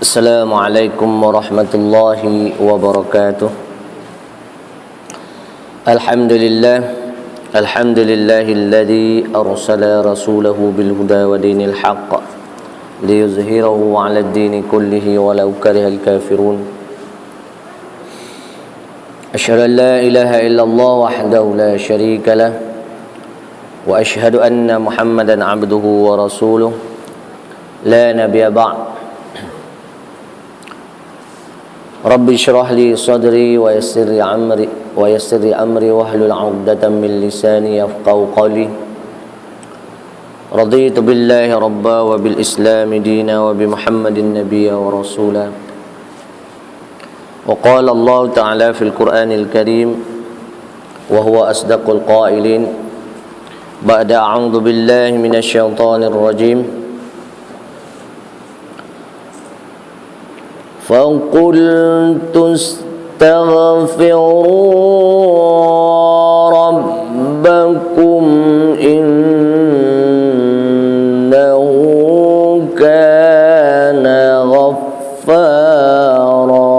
Assalamualaikum warahmatullahi wabarakatuh. Alhamdulillahilladzi arsala rasulahu bil huda wa dinil haqq liyuzhirahu 'alad dini kullihi walau karihal kafirun. Asyhadu an la ilaha illallah wahdahu la syarika lah wa asyhadu anna Muhammadan 'abduhu wa rasuluh la nabiyya ba'd. Rabbi syrah li sadri wa yassir li amri wahlul 'uqdatam min lisani yafqahu qawli. Raditu billahi rabba wa bil islami dina wa bi Muhammadin nabiyya wa rasula. Wa qala Allah ta'ala fil Qur'anil Karim wa huwa asdaqul qailin ba'da a'udzu billahi minasy syaithanir rajim. فَقُلْتُ اسْتَغْفِرُوا رَبَّكُمْ إِنَّهُ كَانَ غَفَّارًا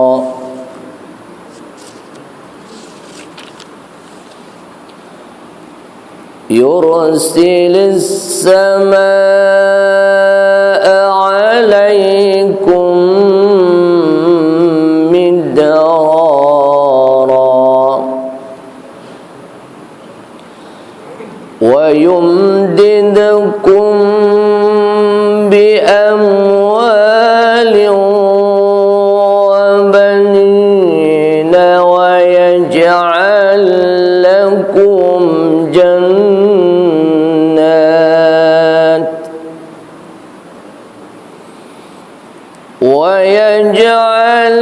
يُرْسِلِ السَّمَاءَ عَلَيْكُمْ ويمددكم بأموال وبنين ويجعل لكم جنات ويجعل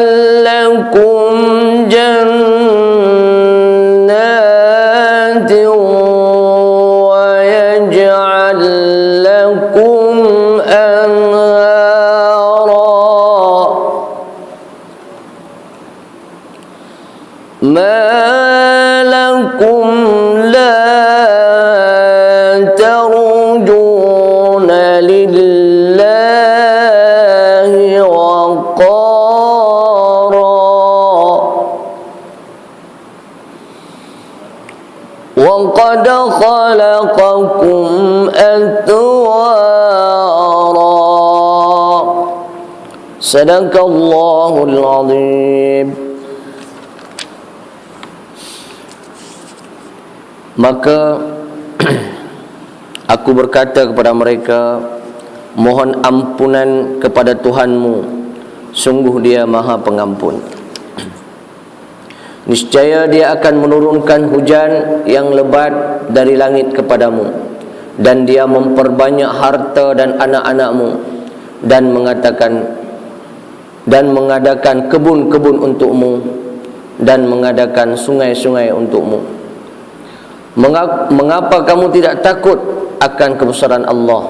لكم جنات لكم أنهارا ما لكم لا ترجون لله وقارا وقد خلقكم أطوارا صدق الله العظيم. Maka aku berkata kepada mereka, mohon ampunan kepada Tuhanmu, sungguh Dia Maha Pengampun. Niscaya Dia akan menurunkan hujan yang lebat dari langit kepadamu, dan Dia memperbanyak harta dan anak-anakmu, dan mengadakan kebun-kebun untukmu, dan mengadakan sungai-sungai untukmu. Mengapa kamu tidak takut akan kebesaran Allah?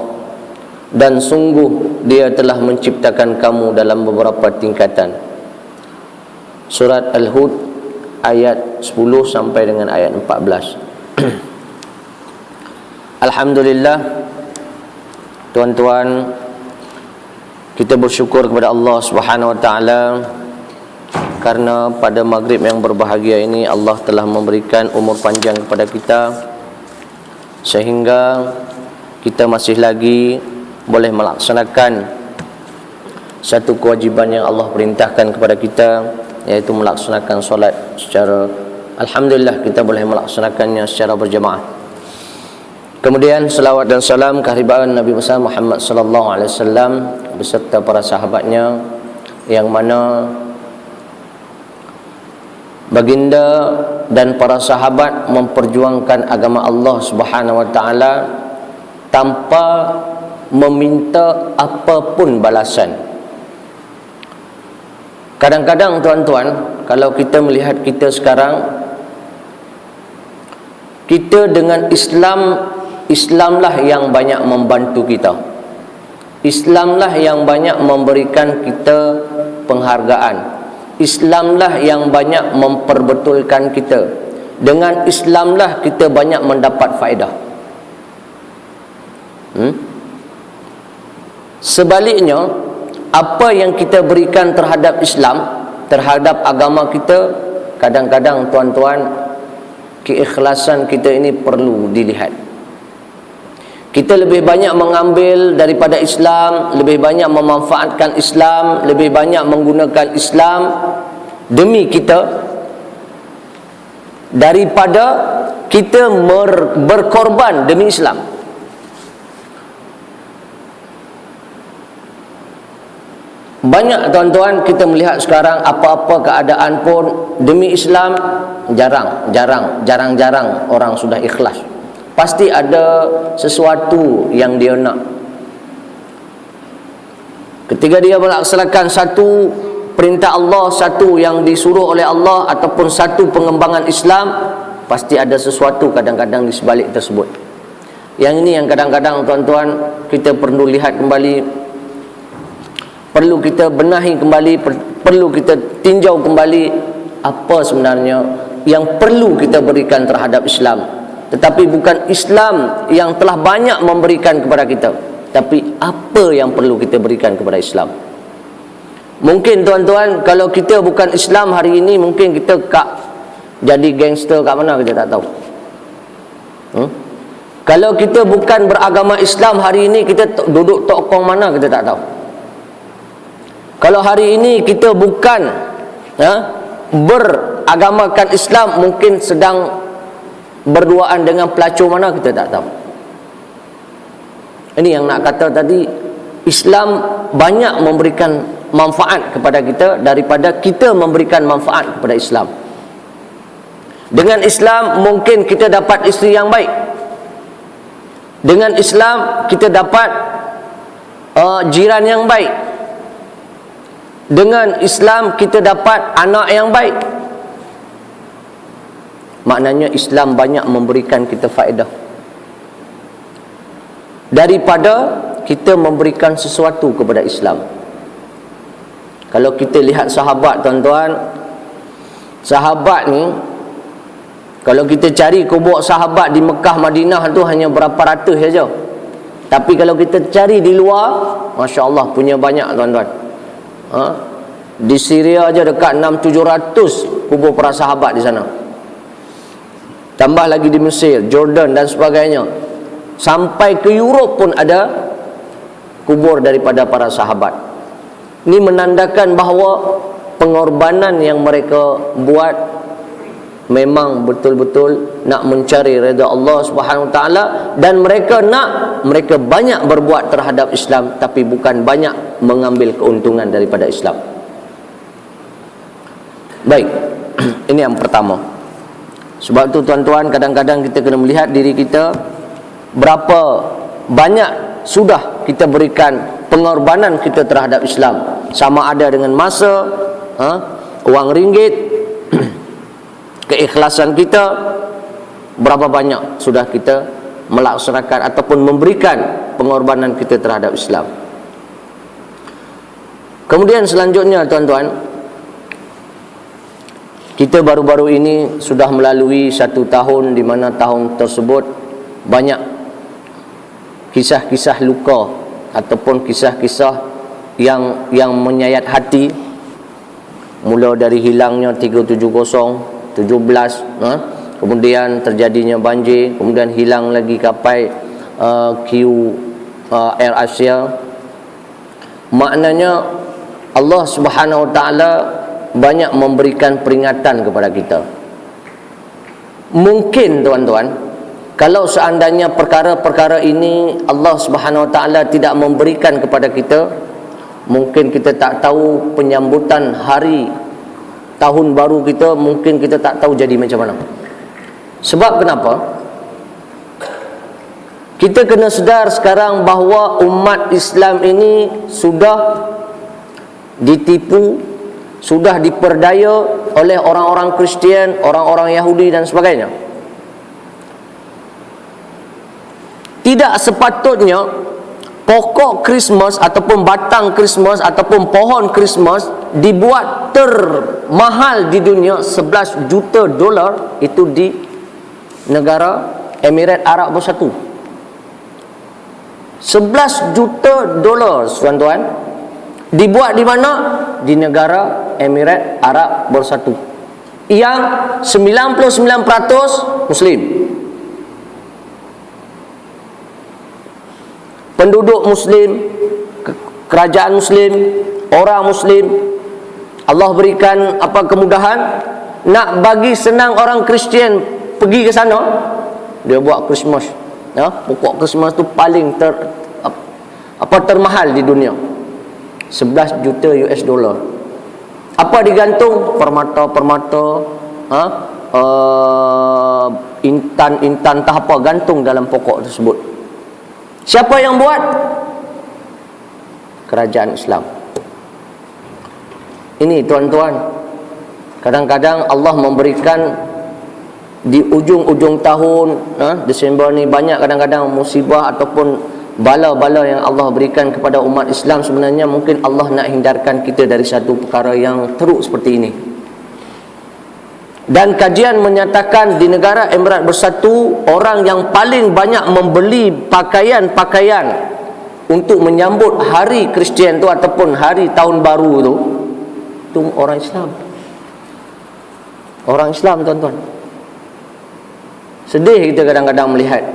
Dan sungguh Dia telah menciptakan kamu dalam beberapa tingkatan. Surat Al-Hud ayat 10 sampai dengan ayat 14. Alhamdulillah, tuan-tuan, kita bersyukur kepada Allah Subhanahu wa taala karena pada maghrib yang berbahagia ini Allah telah memberikan umur panjang kepada kita sehingga kita masih lagi boleh melaksanakan satu kewajiban yang Allah perintahkan kepada kita, yaitu melaksanakan solat secara, alhamdulillah kita boleh melaksanakannya secara berjamaah. Kemudian selawat dan salam kehadiran Nabi besar Muhammad sallallahu alaihi wasallam beserta para sahabatnya, yang mana baginda dan para sahabat memperjuangkan agama Allah Subhanahu wa taala tanpa meminta apapun balasan. Kadang-kadang tuan-tuan, kalau kita melihat kita sekarang, kita dengan Islamlah yang banyak membantu kita. Islamlah yang banyak memberikan kita penghargaan. Islamlah yang banyak memperbetulkan kita. Dengan Islamlah kita banyak mendapat faedah. Sebaliknya, apa yang kita berikan terhadap Islam, terhadap agama kita, kadang-kadang tuan-tuan, keikhlasan kita ini perlu dilihat. Kita lebih banyak mengambil daripada Islam, lebih banyak memanfaatkan Islam, lebih banyak menggunakan Islam demi kita, daripada kita berkorban demi Islam. Banyak tuan-tuan kita melihat sekarang apa-apa keadaan pun demi Islam jarang-jarang orang sudah ikhlas. Pasti ada sesuatu yang dia nak. Ketika dia melaksanakan satu perintah Allah, satu yang disuruh oleh Allah, ataupun satu pengembangan Islam, pasti ada sesuatu kadang-kadang di sebalik tersebut. Yang ini yang kadang-kadang tuan-tuan kita perlu lihat kembali, perlu kita benahi kembali, perlu kita tinjau kembali apa sebenarnya yang perlu kita berikan terhadap Islam. Tetapi bukan Islam yang telah banyak memberikan kepada kita, tapi apa yang perlu kita berikan kepada Islam. Mungkin tuan-tuan, kalau kita bukan Islam hari ini, mungkin kita jadi gangster kat mana kita tak tahu. Kalau kita bukan beragama Islam hari ini, kita duduk tokong mana kita tak tahu. Kalau hari ini kita bukan beragamakan Islam, mungkin sedang berduaan dengan pelacur mana kita tak tahu. Ini yang nak kata tadi, Islam banyak memberikan manfaat kepada kita daripada kita memberikan manfaat kepada Islam. Dengan Islam mungkin kita dapat isteri yang baik. Dengan Islam kita dapat jiran yang baik. Dengan Islam kita dapat anak yang baik. Maknanya Islam banyak memberikan kita faedah daripada kita memberikan sesuatu kepada Islam. Kalau kita lihat sahabat tuan-tuan, sahabat ni, kalau kita cari kubur sahabat di Mekah, Madinah tu hanya berapa ratus saja. Tapi kalau kita cari di luar, Masya Allah punya banyak tuan-tuan. Di Syria aja dekat 600-700 kubur para sahabat di sana. Tambah lagi di Mesir, Jordan dan sebagainya. Sampai ke Europe pun ada kubur daripada para sahabat. Ini menandakan bahawa pengorbanan yang mereka buat memang betul-betul nak mencari redha Allah Subhanahu Wa Taala, dan mereka banyak berbuat terhadap Islam, tapi bukan banyak mengambil keuntungan daripada Islam. Baik, ini yang pertama. Sebab tu tuan-tuan, kadang-kadang kita kena melihat diri kita, berapa banyak sudah kita berikan pengorbanan kita terhadap Islam. Sama ada dengan masa, wang ringgit, keikhlasan kita, berapa banyak sudah kita melaksanakan ataupun memberikan pengorbanan kita terhadap Islam. Kemudian selanjutnya tuan-tuan, kita baru-baru ini sudah melalui 1 tahun, di mana tahun tersebut banyak kisah-kisah luka ataupun kisah-kisah yang menyayat hati. Mula dari hilangnya 370, 17, kemudian terjadinya banjir, kemudian hilang lagi kapal Air Asia. Maknanya Allah Subhanahu Wa Taala banyak memberikan peringatan kepada kita. Mungkin tuan-tuan, kalau seandainya perkara-perkara ini Allah Subhanahu Wa Taala tidak memberikan kepada kita, mungkin kita tak tahu penyambutan hari tahun baru kita, mungkin kita tak tahu jadi macam mana. Sebab kenapa? Kita kena sedar sekarang bahawa umat Islam ini sudah ditipu, sudah diperdaya oleh orang-orang Kristian, orang-orang Yahudi dan sebagainya. Tidak sepatutnya pokok Christmas ataupun batang Christmas ataupun pohon Christmas dibuat termahal di dunia, 11 juta dolar itu di negara Emirat Arab Bersatu. 11 juta dolar tuan-tuan. Dibuat di mana? Di negara Emirat Arab Bersatu yang 99% Muslim. Penduduk Muslim, kerajaan Muslim, orang Muslim. Allah berikan apa kemudahan. Nak bagi senang orang Kristian pergi ke sana, dia buat Christmas. Ya, pokok Christmas tu paling termahal di dunia. 11 juta US dollar. Apa digantung? Permata-permata, intan-intan tak apa gantung dalam pokok tersebut. Siapa yang buat? Kerajaan Islam. Ini tuan-tuan, kadang-kadang Allah memberikan di ujung-ujung tahun, Desember ni banyak kadang-kadang musibah ataupun bala-bala yang Allah berikan kepada umat Islam. Sebenarnya mungkin Allah nak hindarkan kita dari satu perkara yang teruk seperti ini. Dan kajian menyatakan di negara Emirat Bersatu, orang yang paling banyak membeli pakaian-pakaian untuk menyambut hari Kristian tu ataupun hari tahun baru tu, itu orang Islam. Orang Islam, tuan-tuan. Sedih kita kadang-kadang melihat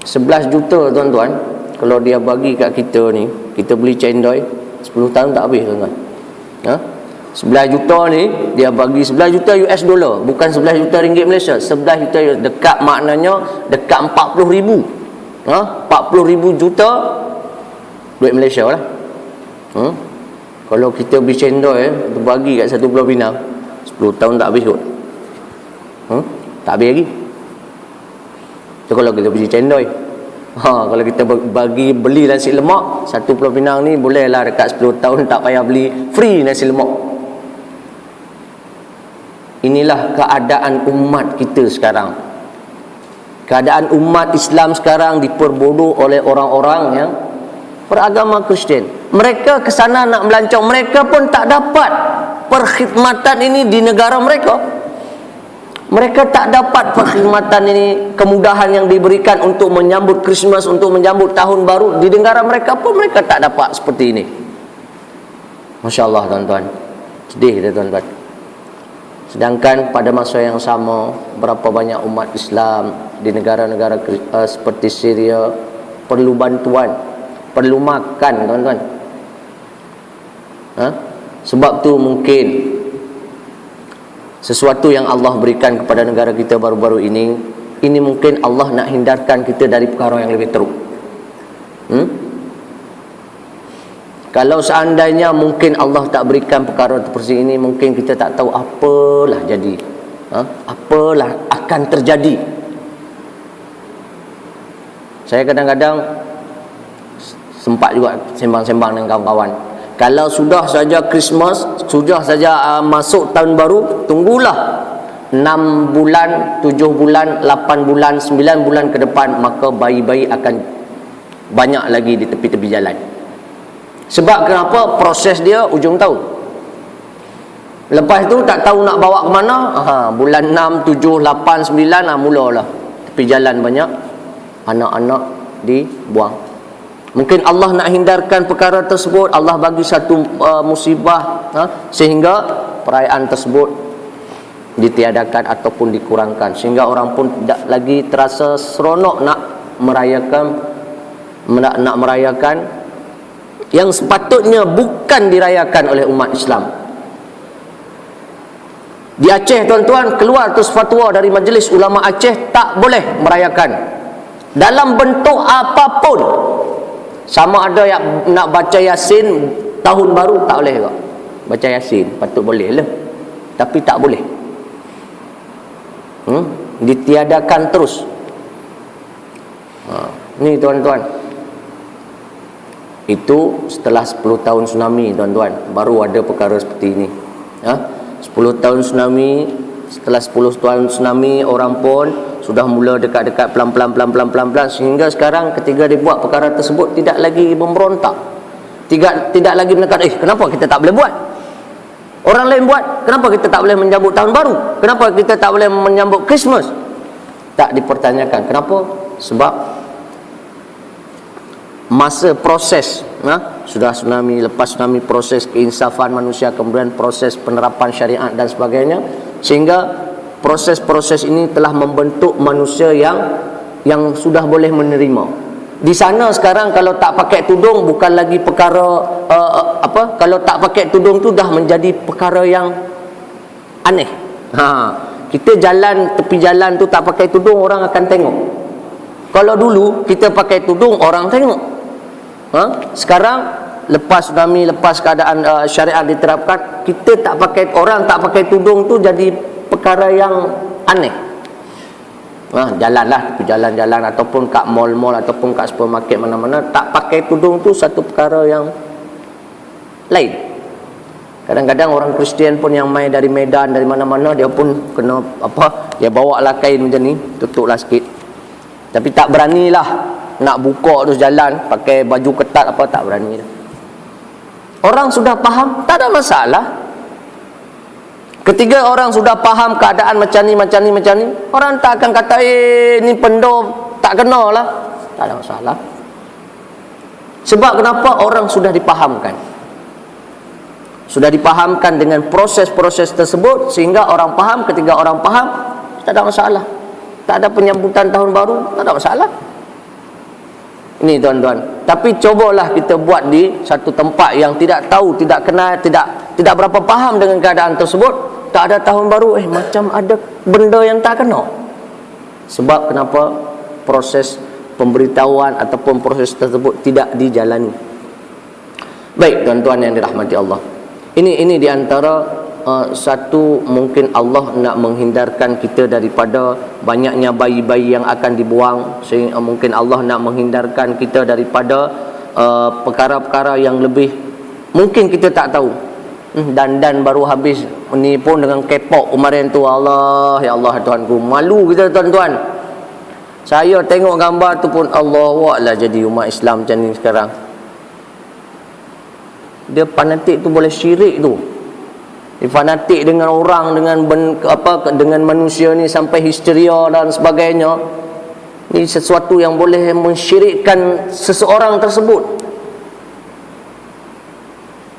11 juta, tuan-tuan. Kalau dia bagi kat kita ni, kita beli cendol 10 tahun tak habis, tuan-tuan. 11 juta ni dia bagi 11 juta US dollar, bukan 11 juta ringgit Malaysia. 11 juta dekat, maknanya dekat 40,000. 40,000 juta duit Malaysia lah. Kalau kita beli cendol kita bagi kat satu Pulau Pinang, 10 tahun tak habis kot. Tak habis lagi. Tu kalau kita beli cendol. Kalau kita beli nasi lemak, satu Pulau Pinang ni bolehlah dekat 10 tahun tak payah beli, free nasi lemak. Inilah keadaan umat kita sekarang. Keadaan umat Islam sekarang diperbodoh oleh orang-orang yang beragama Kristian. Mereka ke sana nak melancong, mereka pun tak dapat perkhidmatan ini di negara mereka. Mereka tak dapat perkhidmatan ini, kemudahan yang diberikan untuk menyambut Christmas, untuk menyambut tahun baru. Di negara mereka pun mereka tak dapat seperti ini. Masya Allah, tuan-tuan. Sedih kita, tuan-tuan. Sedangkan pada masa yang sama, berapa banyak umat Islam di negara-negara seperti Syria perlu bantuan, perlu makan, tuan-tuan. Sebab tu mungkin sesuatu yang Allah berikan kepada negara kita baru-baru ini mungkin Allah nak hindarkan kita dari perkara yang lebih teruk. Kalau seandainya mungkin Allah tak berikan perkara seperti ini, mungkin kita tak tahu apalah jadi, apalah akan terjadi. Saya kadang-kadang sempat juga sembang-sembang dengan kawan-kawan. Kalau sudah saja Christmas, sudah saja masuk tahun baru, tunggulah 6 bulan, 7 bulan, 8 bulan, 9 bulan ke depan, maka bayi-bayi akan banyak lagi di tepi-tepi jalan. Sebab kenapa? Proses dia ujung tahun. Lepas tu tak tahu nak bawa ke mana, bulan 6, 7, 8, 9 mulalah tepi jalan banyak anak-anak dibuang. Mungkin Allah nak hindarkan perkara tersebut. Allah bagi satu musibah, sehingga perayaan tersebut ditiadakan ataupun dikurangkan, sehingga orang pun tidak lagi terasa seronok nak merayakan yang sepatutnya bukan dirayakan oleh umat Islam. Di Aceh, tuan-tuan, keluar terus fatwa dari Majlis Ulama Aceh, tak boleh merayakan dalam bentuk apapun. Sama ada yang nak baca Yasin tahun baru, tak boleh ke? Baca Yasin patut boleh lah, tapi tak boleh. Ditiadakan terus. Ni, tuan-tuan, itu setelah 10 tahun tsunami, tuan-tuan, baru ada perkara seperti ini. 10 tahun tsunami, setelah 10 tahun tsunami, orang pun sudah mula dekat-dekat pelan-pelan, sehingga sekarang ketika dibuat perkara tersebut, tidak lagi memberontak, tidak lagi menekan, kenapa kita tak boleh buat? Orang lain buat, kenapa kita tak boleh menyambut tahun baru? Kenapa kita tak boleh menyambut Christmas? Tak dipertanyakan. Kenapa? Sebab masa proses sudah tsunami, lepas tsunami, proses keinsafan manusia, kemudian proses penerapan syariat dan sebagainya, sehingga proses-proses ini telah membentuk manusia yang sudah boleh menerima. Di sana sekarang kalau tak pakai tudung bukan lagi perkara kalau tak pakai tudung tu dah menjadi perkara yang aneh. Kita jalan tepi jalan tu tak pakai tudung, orang akan tengok. Kalau dulu kita pakai tudung, orang tengok. Sekarang lepas tsunami, lepas keadaan syariat diterapkan, kita tak pakai, orang tak pakai tudung tu jadi perkara yang aneh. Jalanlah tepi jalan-jalan ataupun kat mall-mall ataupun kat supermarket mana-mana, tak pakai tudung tu satu perkara yang lain. Kadang-kadang orang Kristian pun yang main dari Medan, dari mana-mana, dia pun kena dia bawa lah kain macam ni, tutuplah sikit. Tapi tak beranilah nak buka terus jalan pakai baju ketat tak berani dah. Orang sudah faham, tak ada masalah. Ketika orang sudah faham keadaan macam ni, orang tak akan kata ni pendom tak kena lah. Tak ada masalah. Sebab kenapa? Orang sudah dipahamkan. Sudah dipahamkan dengan proses-proses tersebut, sehingga orang faham. Ketika orang faham, tak ada masalah. Tak ada penyambutan tahun baru, tak ada masalah. Ini tuan-tuan. Tapi cobalah kita buat di satu tempat yang tidak tahu, tidak kenal, tidak berapa faham dengan keadaan tersebut. Tak ada tahun baru, macam ada benda yang tak kena. Sebab kenapa? Proses pemberitahuan ataupun proses tersebut tidak dijalani. Baik tuan-tuan yang dirahmati Allah, ini di antara satu, mungkin Allah nak menghindarkan kita daripada banyaknya bayi-bayi yang akan dibuang. Sehingga mungkin Allah nak menghindarkan kita daripada perkara-perkara yang lebih mungkin kita tak tahu. Dan baru habis ni pun dengan K-pop kemarin tu, Allah, ya Allah Tuhanku, malu kita tuan-tuan. Saya tengok gambar tu pun, Allah lah, jadi umat Islam macam ni sekarang. Dia fanatik tu boleh syirik tu. Dia fanatik dengan orang, dengan manusia ni sampai histeria dan sebagainya. Ni sesuatu yang boleh mensyirikkan seseorang tersebut.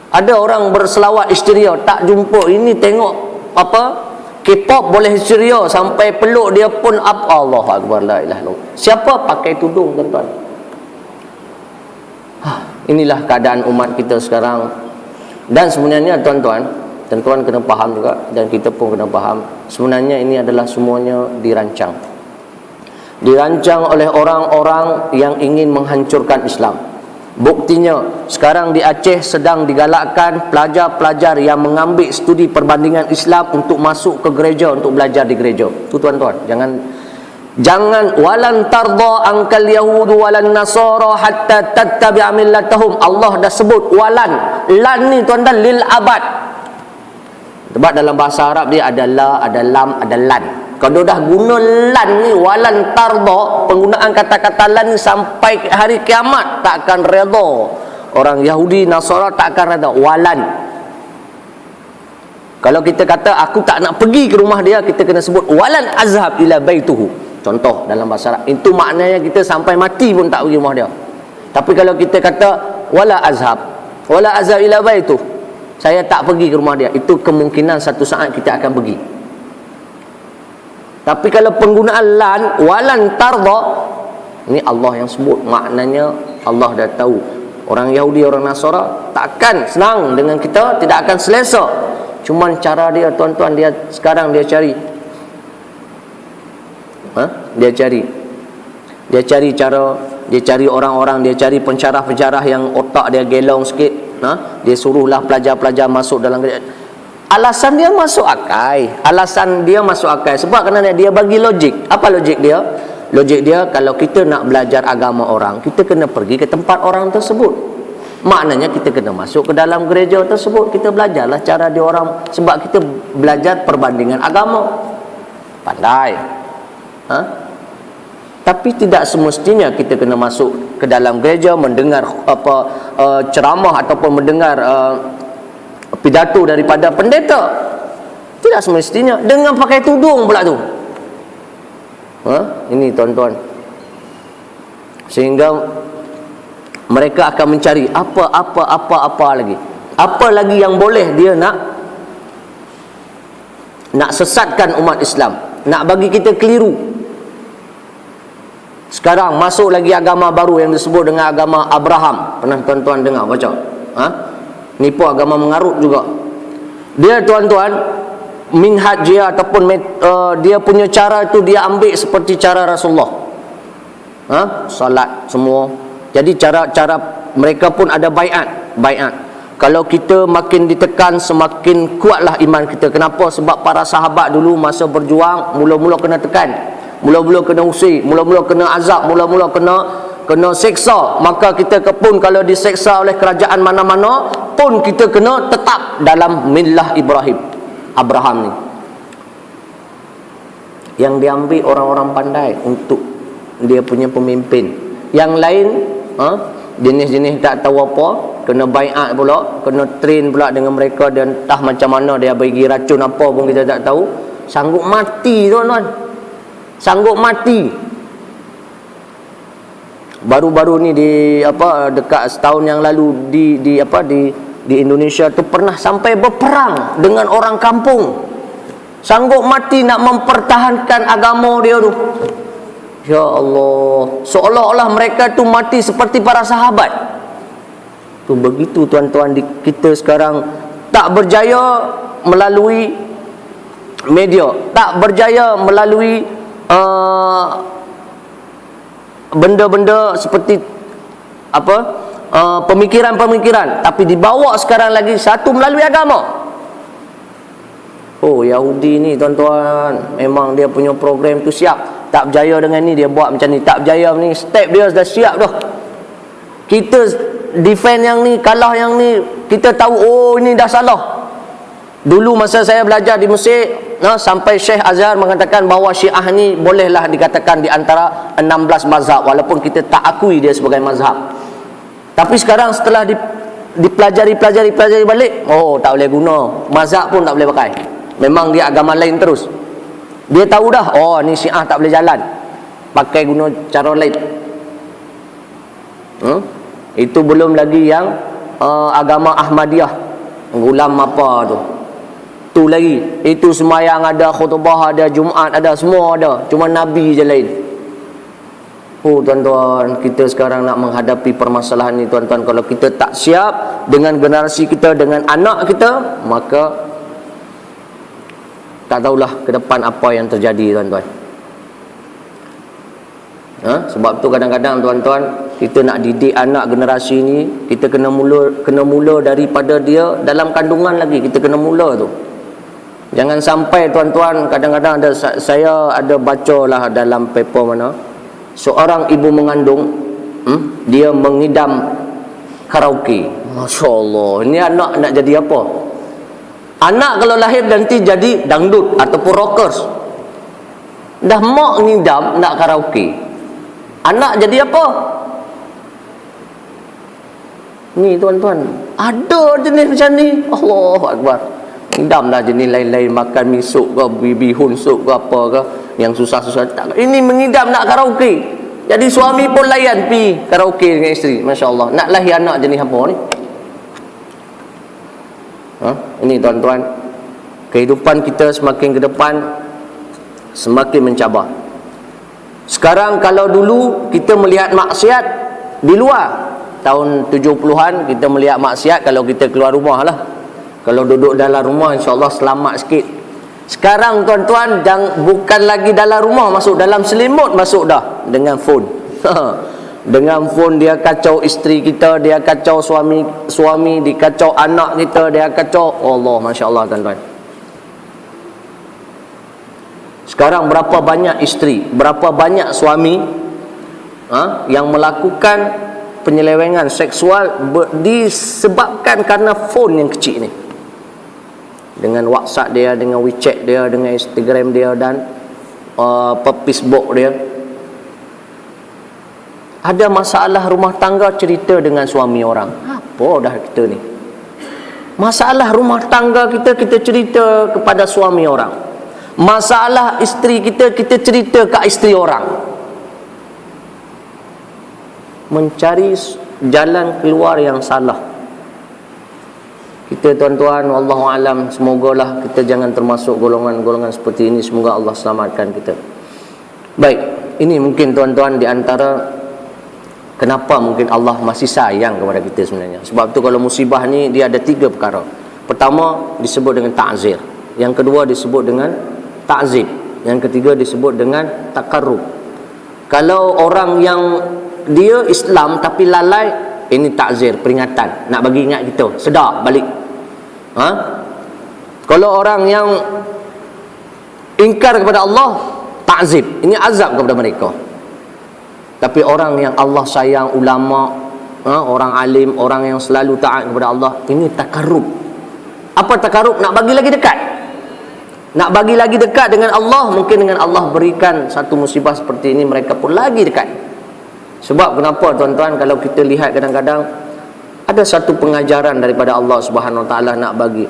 Ada orang berselawat histeria, tak jumpa. Ini tengok K-pop boleh histeria sampai peluk dia pun Allahu Akbar, la ilaha illallah. Siapa pakai tudung tuan-tuan? Inilah keadaan umat kita sekarang. Dan sebenarnya tuan-tuan kena faham juga, dan kita pun kena faham, sebenarnya ini adalah semuanya dirancang oleh orang-orang yang ingin menghancurkan Islam. Buktinya sekarang di Aceh sedang digalakkan pelajar-pelajar yang mengambil studi perbandingan Islam untuk masuk ke gereja, untuk belajar di gereja. Tu tuan-tuan, jangan walan tarda angkal yahudu walan nasara hatta tattabi'a millatahum. Allah dah sebut walan, lan ni tuan-tuan lil abad. Sebab dalam bahasa Arab dia ada la, ada lam, ada lan. Kalau dah guna lan ni, walan tarda, penggunaan kata-kata lan ni sampai hari kiamat tak akan redha. Orang Yahudi, Nasara tak akan redha. Walan. Kalau kita kata aku tak nak pergi ke rumah dia, kita kena sebut walan azhab ila baituhu. Contoh dalam bahasa Arab. Itu maknanya kita sampai mati pun tak pergi rumah dia. Tapi kalau kita kata wala azhab ila baituhu, saya tak pergi ke rumah dia, itu kemungkinan satu saat kita akan pergi. Tapi kalau penggunaan lan, walan tarda, ini Allah yang sebut, maknanya Allah dah tahu. Orang Yahudi, orang Nasara takkan senang dengan kita, tidak akan selesa. Cuma cara dia tuan-tuan, dia sekarang dia cari cara, dia cari orang-orang, dia cari pensyarah-pensyarah yang otak dia gelong sikit. Dia suruhlah pelajar-pelajar masuk dalam gereja. Alasan dia masuk akal. Sebab kerana dia bagi logik. Apa logik dia? Logik dia, kalau kita nak belajar agama orang, kita kena pergi ke tempat orang tersebut. Maknanya kita kena masuk ke dalam gereja tersebut, kita belajarlah cara dia orang. Sebab kita belajar perbandingan agama. Pandai. Tapi tidak semestinya kita kena masuk ke dalam gereja, mendengar ceramah ataupun mendengar pidato daripada pendeta. Tidak semestinya dengan pakai tudung pula tu. Ini tuan-tuan, sehingga Mereka akan mencari apa lagi. Apa lagi yang boleh dia nak sesatkan umat Islam, nak bagi kita keliru. Sekarang masuk lagi agama baru yang disebut dengan agama Abraham. Pernah tuan-tuan dengar baca? Ni pun agama mengarut juga. Dia tuan-tuan, minhaj dia ataupun dia punya cara itu dia ambil seperti cara Rasulullah. Salat semua. Jadi cara mereka pun ada baiat. Kalau kita makin ditekan, semakin kuatlah iman kita. Kenapa? Sebab para sahabat dulu masa berjuang, mula-mula kena tekan, mula-mula kena usir, mula-mula kena azab, mula-mula kena seksa. Maka kita pun kalau diseksa oleh kerajaan mana-mana pun kita kena tetap dalam millah Abraham ni. Yang diambil orang-orang pandai untuk dia punya pemimpin. Yang lain jenis-jenis tak tahu apa, kena baiat pula, kena train pula dengan mereka, dan entah macam mana dia bagi racun apa pun kita tak tahu. Sanggup mati tuan-tuan. Sanggup mati. Baru-baru ni dekat setahun yang lalu di Indonesia tu pernah sampai berperang dengan orang kampung. Sanggup mati nak mempertahankan agama dia tu. Ya Allah, seolah-olah mereka tu mati seperti para sahabat. Tu begitu tuan-tuan, kita sekarang tak berjaya melalui media, tak berjaya melalui benda-benda seperti pemikiran-pemikiran, tapi dibawa sekarang lagi satu melalui agama. Oh, Yahudi ni tuan-tuan, memang dia punya program tu siap. Tak berjaya dengan ni, dia buat macam ni. Tak berjaya ni, step dia dah siap dah. Kita defend yang ni, kalah yang ni, kita tahu oh ini dah salah. Dulu masa saya belajar di Mesir, sampai Syekh Azhar mengatakan bahawa Syiah ni bolehlah dikatakan di antara 16 mazhab, walaupun kita tak akui dia sebagai mazhab. Tapi sekarang setelah dipelajari balik, oh tak boleh guna, mazhab pun tak boleh pakai. Memang dia agama lain terus. Dia tahu dah, oh ni Syiah tak boleh jalan, pakai guna cara lain. Itu belum lagi yang agama Ahmadiyah, gulam apa tu. Tu lagi, itu semayang ada, khutbah ada, Jumaat ada, semua ada, cuma Nabi je lain. Oh tuan-tuan, kita sekarang nak menghadapi permasalahan ni tuan-tuan. Kalau kita tak siap dengan generasi kita, dengan anak kita, maka tak tahulah ke depan apa yang terjadi tuan-tuan. Sebab tu kadang-kadang tuan-tuan, kita nak didik anak generasi ni, kita kena mula daripada dia dalam kandungan lagi. Kita kena mula tu. Jangan sampai tuan-tuan, kadang-kadang saya ada bacalah dalam paper mana, seorang ibu mengandung, dia mengidam karaoke. Masya Allah, ini anak nak jadi apa? Anak kalau lahir nanti jadi dangdut ataupun rockers. Dah mak ngidam nak karaoke, anak jadi apa? Ni tuan-tuan, ada jenis macam ni. Allahu Akbar. Ngidam dah jenis lain-lain, makan misuk ke, bihun sup ke apa ke, yang susah-susah tak. Ini mengidam nak karaoke. Jadi suami pun layan pi karaoke dengan isteri. Masya Allah. Nak lahir anak jenis apa ni? Ini tuan-tuan, kehidupan kita semakin ke depan semakin mencabar. Sekarang kalau dulu kita melihat maksiat di luar, tahun 70-an kita melihat maksiat kalau kita keluar rumah lah. Kalau duduk dalam rumah insya-Allah selamat sikit. Sekarang tuan-tuan, bukan lagi dalam rumah, masuk dalam selimut masuk dah dengan phone. Dengan phone dia kacau isteri kita, dia kacau suami, dia kacau anak kita, dia kacau. Allah, masya-Allah tuan-tuan. Sekarang berapa banyak isteri, berapa banyak suami yang melakukan penyelewengan seksual disebabkan kerana phone yang kecil ni. Dengan WhatsApp dia, dengan WeChat dia, dengan Instagram dia, dan Facebook dia. Ada masalah rumah tangga, cerita dengan suami orang. Apa dah kita ni? Masalah rumah tangga kita cerita kepada suami orang. Masalah isteri kita cerita ke isteri orang. Mencari jalan keluar yang salah. Kita tuan-tuan, wallahu alam, semogalah kita jangan termasuk golongan-golongan seperti ini. Semoga Allah selamatkan kita. Baik, ini mungkin tuan-tuan di antara kenapa mungkin Allah masih sayang kepada kita sebenarnya. Sebab tu kalau musibah ni dia ada 3 perkara. Pertama disebut dengan ta'zir, yang kedua disebut dengan ta'zib, yang ketiga disebut dengan takarrub. Kalau orang yang dia Islam tapi lalai, ini ta'zir, peringatan, nak bagi ingat kita, sedar balik. Kalau orang yang ingkar kepada Allah, ta'zib, ini azab kepada mereka. Tapi orang yang Allah sayang, ulama, orang alim, orang yang selalu taat kepada Allah, ini takarrub. Apa takarrub? Nak bagi lagi dekat. Nak bagi lagi dekat dengan Allah. Mungkin dengan Allah berikan satu musibah seperti ini, mereka pun lagi dekat. Sebab kenapa tuan-tuan, kalau kita lihat kadang-kadang ada satu pengajaran daripada Allah Subhanahu Wa Taala nak bagi,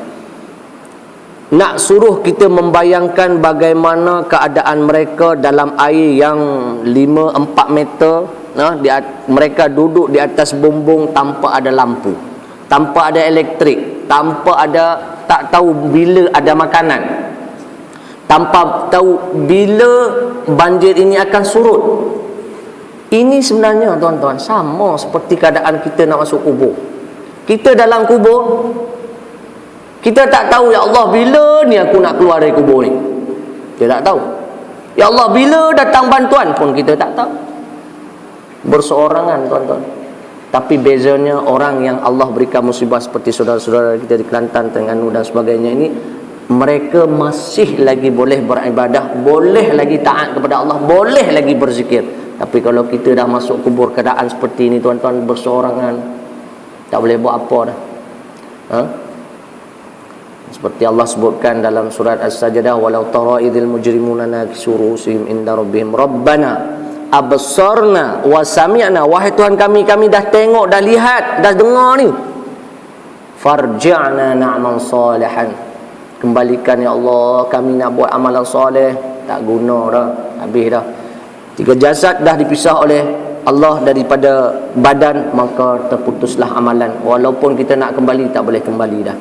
nak suruh kita membayangkan bagaimana keadaan mereka dalam air yang 5-4 meter. Mereka duduk di atas bumbung tanpa ada lampu, tanpa ada elektrik, tanpa ada, tak tahu bila ada makanan, tanpa tahu bila banjir ini akan surut. Ini sebenarnya tuan-tuan sama seperti keadaan kita nak masuk kubur. Kita dalam kubur, kita tak tahu, ya Allah bila ni aku nak keluar dari kubur ni. Kita tak tahu. Ya Allah bila datang bantuan pun kita tak tahu. Berseorangan tuan-tuan. Tapi bezanya orang yang Allah berikan musibah seperti saudara-saudara kita di Kelantan, Terengganu dan sebagainya ini, mereka masih lagi boleh beribadah, boleh lagi taat kepada Allah, boleh lagi berzikir. Tapi kalau kita dah masuk kubur keadaan seperti ini tuan-tuan, berseorangan, tak boleh buat apa dah. Seperti Allah sebutkan dalam surat As-Sajdah, walau tara idzil mujrimuna nakisu ru'usihim inda rabbihim rabbana absarna wa sami'na, wahai Tuhan kami, kami dah tengok, dah lihat, dah dengar ni, farji'na na'mal salihan, kembalikan ya Allah, kami nak buat amalan soleh. Tak guna dah, habis dah. 3 jasad dah dipisah oleh Allah daripada badan, maka terputuslah amalan. Walaupun kita nak kembali, tak boleh kembali dah.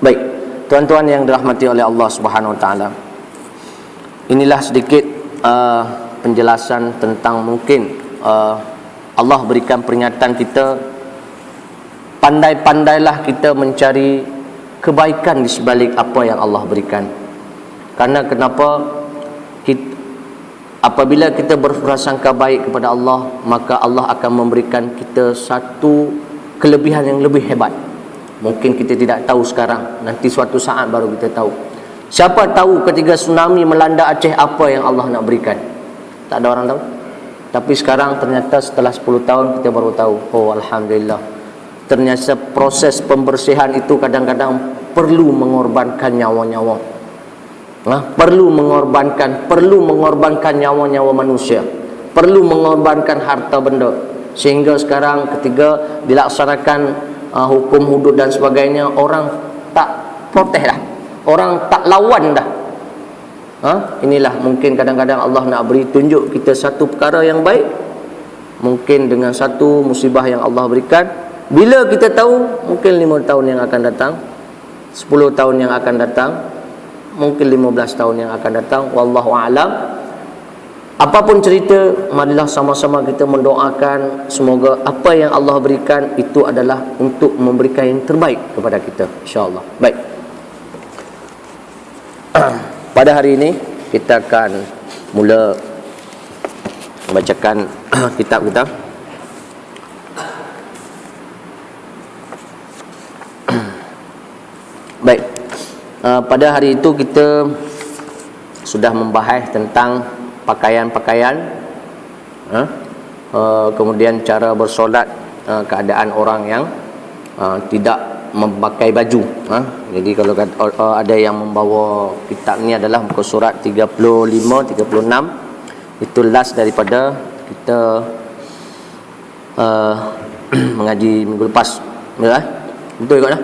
Baik, tuan-tuan yang dirahmati oleh Allah Subhanahu Wa Taala, inilah sedikit penjelasan tentang mungkin Allah berikan peringatan kita, pandai-pandailah kita mencari kebaikan di sebalik apa yang Allah berikan. Karena kenapa? Apabila kita berprasangka baik kepada Allah, maka Allah akan memberikan kita satu kelebihan yang lebih hebat. Mungkin kita tidak tahu sekarang, nanti suatu saat baru kita tahu. Siapa tahu ketika tsunami melanda Aceh apa yang Allah nak berikan? Tak ada orang tahu. Tapi sekarang ternyata setelah 10 tahun kita baru tahu. Oh alhamdulillah. Ternyata proses pembersihan itu kadang-kadang perlu mengorbankan nyawa-nyawa. Perlu mengorbankan nyawa-nyawa manusia, perlu mengorbankan harta benda. Sehingga sekarang ketika dilaksanakan hukum hudud dan sebagainya, orang tak protes dah, orang tak lawan dah. Inilah mungkin kadang-kadang Allah nak beri tunjuk kita satu perkara yang baik, mungkin dengan satu musibah yang Allah berikan. Bila kita tahu, mungkin 5 tahun yang akan datang, 10 tahun yang akan datang, mungkin 15 tahun yang akan datang, wallahu a'lam. Apapun cerita, marilah sama-sama kita mendoakan semoga apa yang Allah berikan itu adalah untuk memberikan yang terbaik kepada kita, insya-Allah. Baik. Pada hari ini kita akan mula membacakan kitab kita. Baik. Pada hari itu kita sudah membahas tentang pakaian-pakaian, kemudian cara bersolat, keadaan orang yang tidak memakai baju. Jadi kalau ada yang membawa kitab ni adalah muka surat 35, 36. Itu last daripada kita mengaji minggu lepas. Betul ikut dah?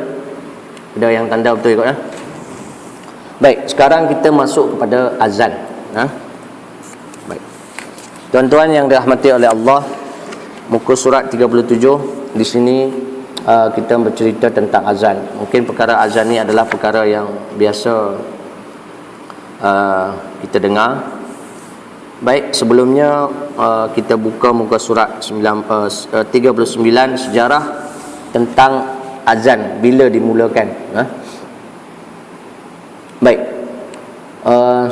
Ada yang tanda betul ikut dah? Baik, sekarang kita masuk kepada azan. Baik. Tuan-tuan yang dirahmati oleh Allah, muka surat 37. Di sini kita bercerita tentang azan. Mungkin perkara azan ni adalah perkara yang biasa kita dengar. Baik, sebelumnya kita buka muka surat 39, sejarah tentang azan bila dimulakan. Baik,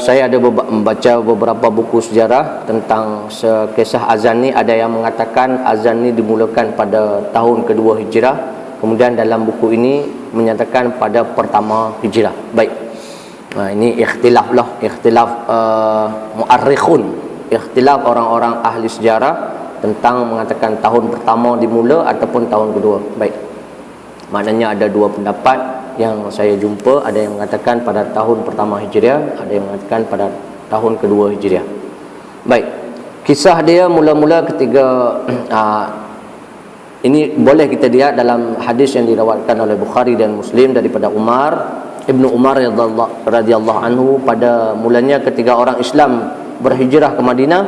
saya ada membaca beberapa buku sejarah tentang kisah azan ni. Ada yang mengatakan azan ni dimulakan pada tahun kedua Hijrah. Kemudian dalam buku ini menyatakan pada pertama Hijrah. Baik, ini ikhtilaf mu'arrikhun, ikhtilaf orang-orang ahli sejarah tentang mengatakan tahun pertama dimula ataupun tahun kedua. Baik, maknanya ada dua pendapat yang saya jumpa. Ada yang mengatakan pada tahun pertama Hijriah, ada yang mengatakan pada tahun kedua Hijriah. Baik, kisah dia mula-mula ketika ini boleh kita lihat dalam hadis yang diriwayatkan oleh Bukhari dan Muslim daripada Ibnu Umar radhiyallahu anhu. Pada mulanya ketika orang Islam berhijrah ke Madinah,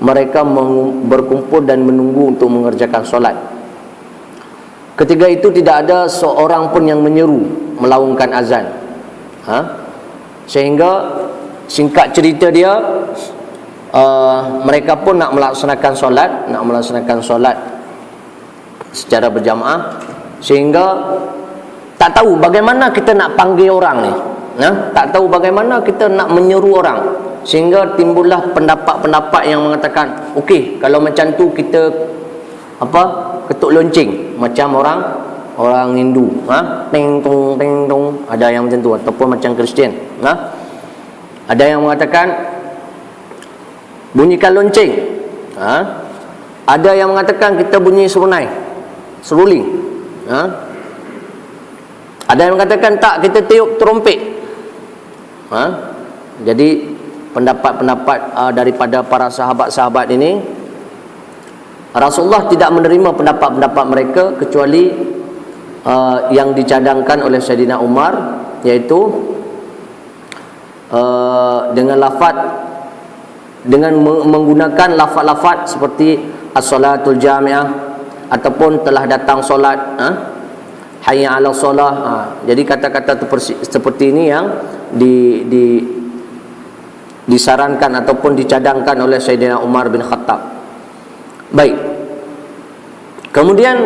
mereka berkumpul dan menunggu untuk mengerjakan solat. Ketika itu tidak ada seorang pun yang menyeru melaungkan azan. Sehingga singkat cerita dia, mereka pun nak melaksanakan solat secara berjamaah, sehingga tak tahu bagaimana kita nak panggil orang ni. Tak tahu bagaimana kita nak menyeru orang, sehingga timbullah pendapat-pendapat yang mengatakan, okey, kalau macam tu kita ketuk lonceng macam orang Hindu, ting tung, ada yang macam tu, ataupun macam Kristian, ada yang mengatakan bunyikan lonceng, ada yang mengatakan kita bunyi seruling, ada yang mengatakan tak, kita tiup terompet. Jadi pendapat-pendapat daripada para sahabat-sahabat ini, Rasulullah tidak menerima pendapat-pendapat mereka kecuali yang dicadangkan oleh Sayyidina Umar, iaitu dengan menggunakan lafaz-lafaz seperti as-salatul jami'ah ataupun telah datang solat, hayya 'alas solah. Jadi kata-kata seperti ini yang disarankan ataupun dicadangkan oleh Sayyidina Umar bin Khattab. Baik, kemudian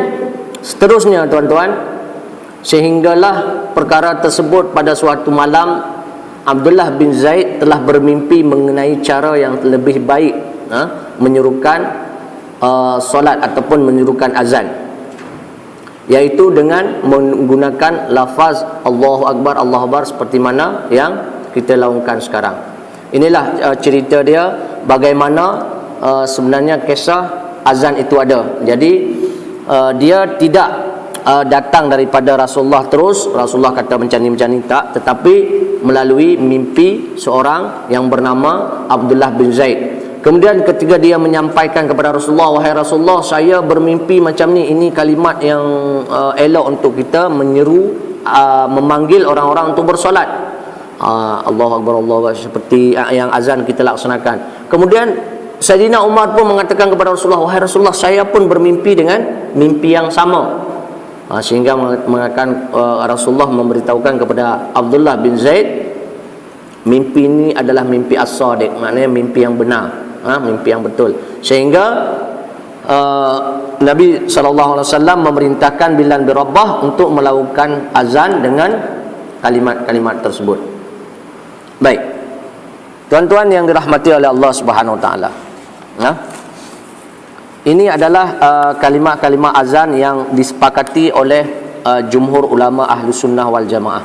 seterusnya tuan-tuan, sehinggalah perkara tersebut pada suatu malam Abdullah bin Zaid telah bermimpi mengenai cara yang lebih baik menyerukan solat ataupun menyerukan azan, iaitu dengan menggunakan lafaz Allahu Akbar, Allahu Akbar, seperti mana yang kita laungkan sekarang. Inilah cerita dia, bagaimana sebenarnya kisah azan itu ada. Jadi dia tidak datang daripada Rasulullah terus, Rasulullah kata macam ni tak, tetapi melalui mimpi seorang yang bernama Abdullah bin Zaid. Kemudian ketika dia menyampaikan kepada Rasulullah, wahai Rasulullah, saya bermimpi macam ni, ini kalimat yang elok untuk kita menyeru, memanggil orang-orang untuk bersolat. Allahu Akbar, Allahu Akbar, seperti yang azan kita laksanakan. Kemudian Sayyidina Umar pun mengatakan kepada Rasulullah, wahai Rasulullah, saya pun bermimpi dengan mimpi yang sama. Sehingga mengatakan Rasulullah memberitahukan kepada Abdullah bin Zaid, mimpi ini adalah mimpi as-sadiq, maknanya mimpi yang benar, mimpi yang betul. Sehingga Nabi SAW memerintahkan Bilal bin Rabah untuk melakukan azan dengan kalimat-kalimat tersebut. Baik, tuan-tuan yang dirahmati oleh Allah Subhanahu Wa Taala, ini adalah kalimat-kalimat azan yang disepakati oleh jumhur ulama ahlu sunnah wal jamaah.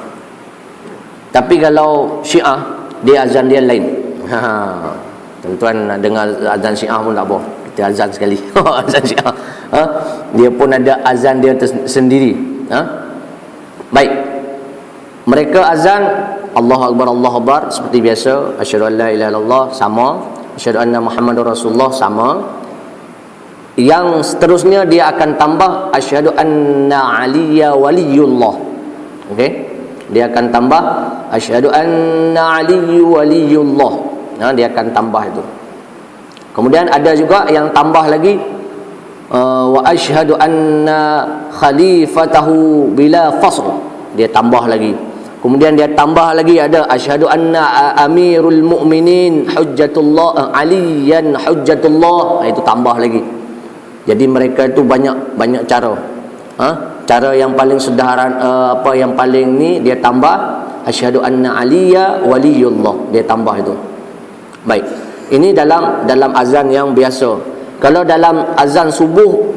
Tapi kalau Syiah, dia azan dia lain. Tuan-tuan nak dengar azan Syiah pun tak apa, kita azan sekali. Azan Syiah, dia pun ada azan dia sendiri. Baik, mereka azan Allahu Akbar, Allahu Akbar seperti biasa, asyhadu an la ilaha illallah sama, asyhadu anna Muhammadar Rasulullah sama. Yang seterusnya dia akan tambah asyhadu anna Aliyya waliyullah. Okey, dia akan tambah asyhadu anna Aliyyu waliyullah. Dia akan tambah itu. Kemudian ada juga yang tambah lagi wa asyhadu anna khalifatahu bila fasl. Dia tambah lagi. Kemudian dia tambah lagi ada asyhadu anna amirul mu'minin hujjatullah aliyan hujjatullah. Itu tambah lagi. Jadi mereka itu banyak cara. Cara yang paling sederhana, yang paling ni dia tambah asyhadu anna aliya waliyullah. Dia tambah itu. Baik. Ini dalam azan yang biasa. Kalau dalam azan subuh,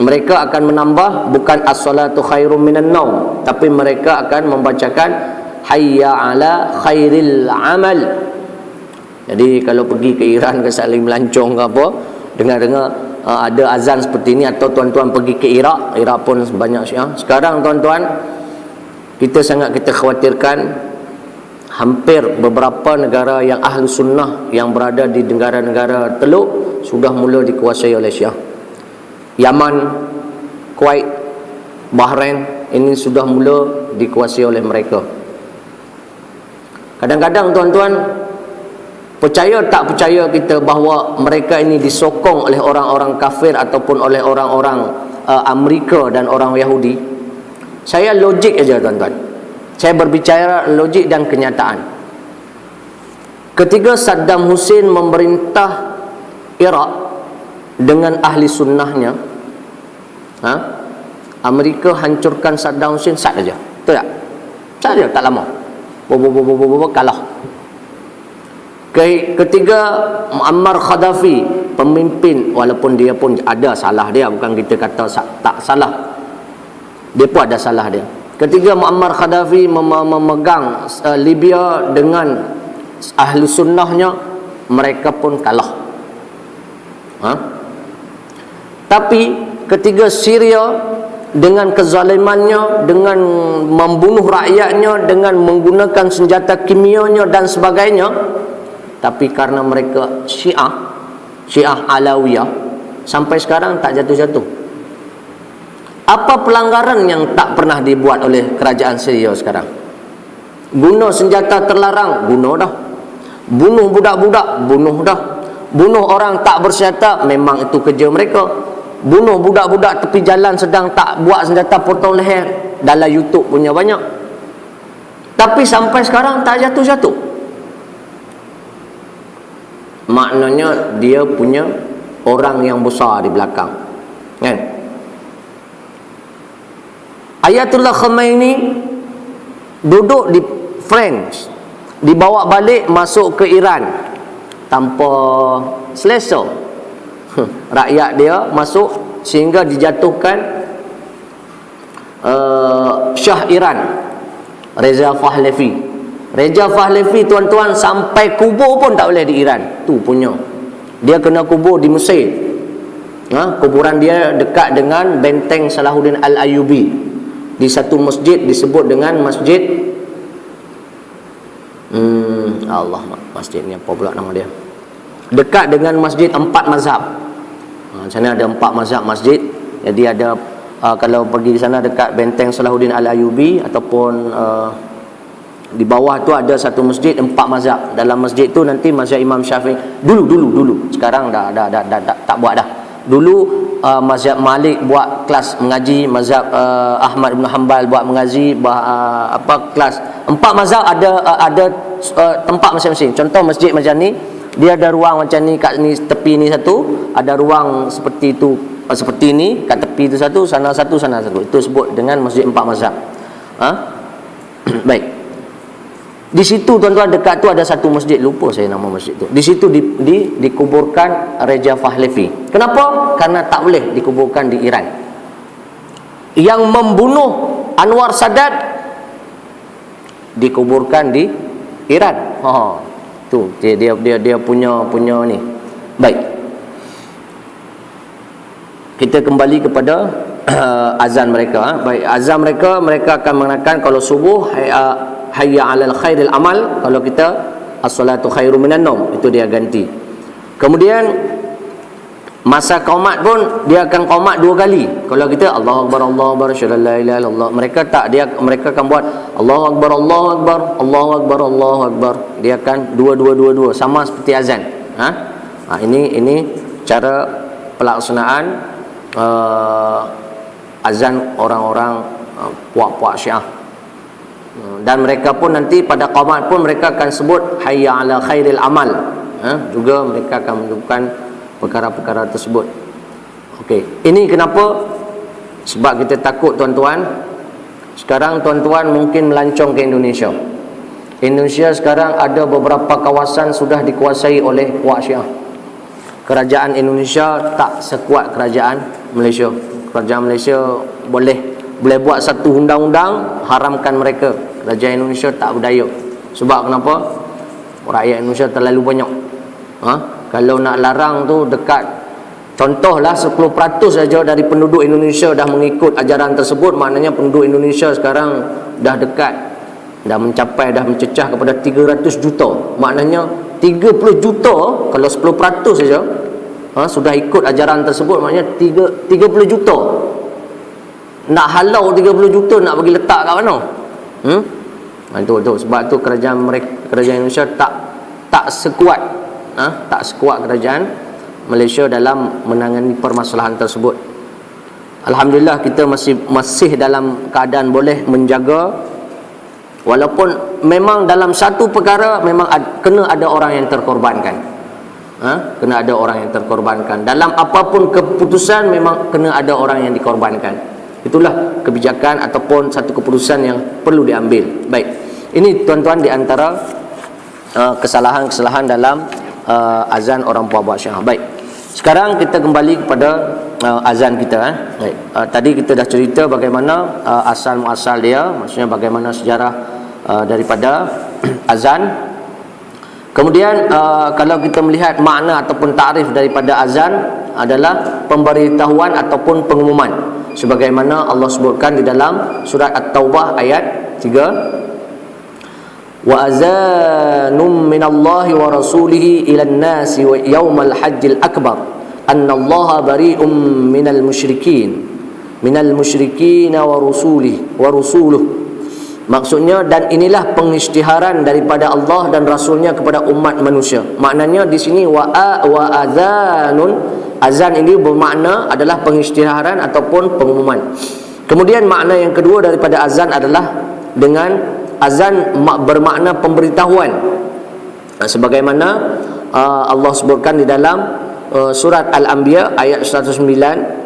mereka akan menambah bukan as-salatu khairum minan naum, tapi mereka akan membacakan hayya ala khairil amal. Jadi kalau pergi ke Iran ke saling melancong ke apa, dengar-dengar ada azan seperti ini, atau tuan-tuan pergi ke Iraq pun banyak Syiah. Sekarang tuan-tuan, kita khawatirkan hampir beberapa negara yang ahli sunnah yang berada di negara-negara Teluk sudah mula dikuasai oleh Syiah. Yaman, Kuwait, Bahrain, ini sudah mula dikuasai oleh mereka. Kadang-kadang tuan-tuan, percaya tak percaya kita bahawa mereka ini disokong oleh orang-orang kafir ataupun oleh orang-orang Amerika dan orang Yahudi. Saya logik aja tuan-tuan. Saya berbicara logik dan kenyataan. Ketika Saddam Hussein memerintah Iraq dengan ahli sunnahnya, Amerika hancurkan Saddam Hussein sat saja. Betul tak? Sat saja, tak lama. Kalah. Ketiga Muammar Gaddafi, pemimpin, walaupun dia pun ada salah dia, bukan kita kata tak salah, dia pun ada salah dia. Ketiga Muammar Gaddafi memegang Libya dengan ahli sunnahnya, mereka pun kalah. Tapi ketiga Syria dengan kezalimannya, dengan membunuh rakyatnya, dengan menggunakan senjata kimianya dan sebagainya, tapi karena mereka Syiah Alawiyah, sampai sekarang tak jatuh-jatuh. Apa pelanggaran yang tak pernah dibuat oleh kerajaan Syria sekarang? Guna senjata terlarang, bunuh dah. Bunuh budak-budak, bunuh dah. Bunuh orang tak bersenjata, memang itu kerja mereka. Bunuh budak-budak tepi jalan sedang tak buat senjata potong leher, dalam YouTube punya banyak. Tapi sampai sekarang tak jatuh-jatuh. Maknanya dia punya orang yang besar di belakang, kan? Ayatullah Khomeini duduk di France, dibawa balik masuk ke Iran tanpa selesa. Rakyat dia masuk sehingga dijatuhkan Shah Iran Reza Pahlavi. Reza Pahlavi tuan-tuan sampai kubur pun tak boleh di Iran. Tu punya. Dia kena kubur di Mesir. Kuburan dia dekat dengan benteng Salahuddin Al-Ayyubi, di satu masjid disebut dengan masjid masjid ni apa pula nama dia, dekat dengan masjid 4 mazhab. Sana ada 4 mazhab masjid. Jadi ada kalau pergi di sana dekat benteng Salahuddin Al-Ayyubi ataupun di bawah tu ada satu masjid 4 mazhab. Dalam masjid tu nanti mazhab Imam Syafi'i dulu, sekarang dah tak buat dah. Dulu mazhab Malik buat kelas mengaji, mazhab Ahmad bin Hanbal buat mengaji, kelas 4 mazhab ada tempat masing-masing. Contoh masjid macam ni, dia ada ruang macam ni, kat ni tepi ni satu, ada ruang seperti itu, seperti ni, kat tepi tu satu, sana satu, sana satu. Itu sebut dengan masjid 4 mazhab. Baik. Di situ tuan-tuan dekat tu ada satu masjid, lupa saya nama masjid tu. Di situ dikuburkan Reza Pahlavi. Kenapa? Karena tak boleh dikuburkan di Iran. Yang membunuh Anwar Sadat dikuburkan di Iran. Tu dia punya ni. Baik. Kita kembali kepada azan mereka. Baik, azan mereka akan mengatakan kalau subuh hayya 'alal khairil amal, kalau kita as-salatu khairum minan naum, itu dia ganti. Kemudian masa qomat pun dia akan qomat 2 kali. Kalau kita Allahu akbar Allahu akbar syada la ilaha illallah, mereka tak, mereka akan buat Allahu akbar Allahu akbar Allahu akbar Allahu akbar. Dia akan dua sama seperti azan. Ini cara pelaksanaan azan orang-orang puak-puak Syiah. Dan mereka pun nanti pada qamat pun mereka akan sebut hayya ala khairil amal. Juga mereka akan menyebutkan perkara-perkara tersebut. Okey, ini kenapa? Sebab kita takut tuan-tuan. Sekarang tuan-tuan mungkin melancong ke Indonesia. Indonesia sekarang ada beberapa kawasan sudah dikuasai oleh puak Syiah. Kerajaan Indonesia tak sekuat kerajaan Malaysia. Kerajaan Malaysia boleh buat satu undang-undang haramkan mereka. Kerajaan Indonesia tak berdaya. Sebab kenapa? Rakyat Indonesia terlalu banyak. Kalau nak larang tu dekat, contohlah 10% saja dari penduduk Indonesia dah mengikut ajaran tersebut, maknanya penduduk Indonesia sekarang dah dekat, dah mencapai, dah mencecah kepada 300 juta. Maknanya 30 juta kalau 10% saja sudah ikut ajaran tersebut, maknanya 30 juta. Nak halau 30 juta nak bagi letak kat mana? Itu sebab tu kerajaan Indonesia tak sekuat kerajaan Malaysia dalam menangani permasalahan tersebut. Alhamdulillah kita masih dalam keadaan boleh menjaga, walaupun memang dalam satu perkara memang kena ada orang yang terkorbankan. Kena ada orang yang terkorbankan. Dalam apapun keputusan memang kena ada orang yang dikorbankan. Itulah kebijakan ataupun satu keputusan yang perlu diambil. Baik. Ini tuan-tuan di antara kesalahan-kesalahan dalam azan orang puak-puak Syiah. Baik. Sekarang kita kembali kepada azan kita. Baik. Tadi kita dah cerita bagaimana asal muasal dia, maksudnya bagaimana sejarah daripada azan. Kemudian kalau kita melihat makna ataupun takrif daripada azan adalah pemberitahuan ataupun pengumuman, sebagaimana Allah sebutkan di dalam surat At-Taubah ayat 3, wa azanum minallahi wa rasulihi ilan nasi yaumal hajjil akbar annallaha bari'um minal musyrikin wa rusuluh. Maksudnya, dan inilah pengisytiharan daripada Allah dan Rasulnya kepada umat manusia. Maknanya di sini wa azanun, azan ini bermakna adalah pengisytiharan ataupun pengumuman. Kemudian makna yang kedua daripada azan adalah dengan azan bermakna pemberitahuan. Sebagaimana Allah sebutkan di dalam surat Al-Anbiya ayat 109,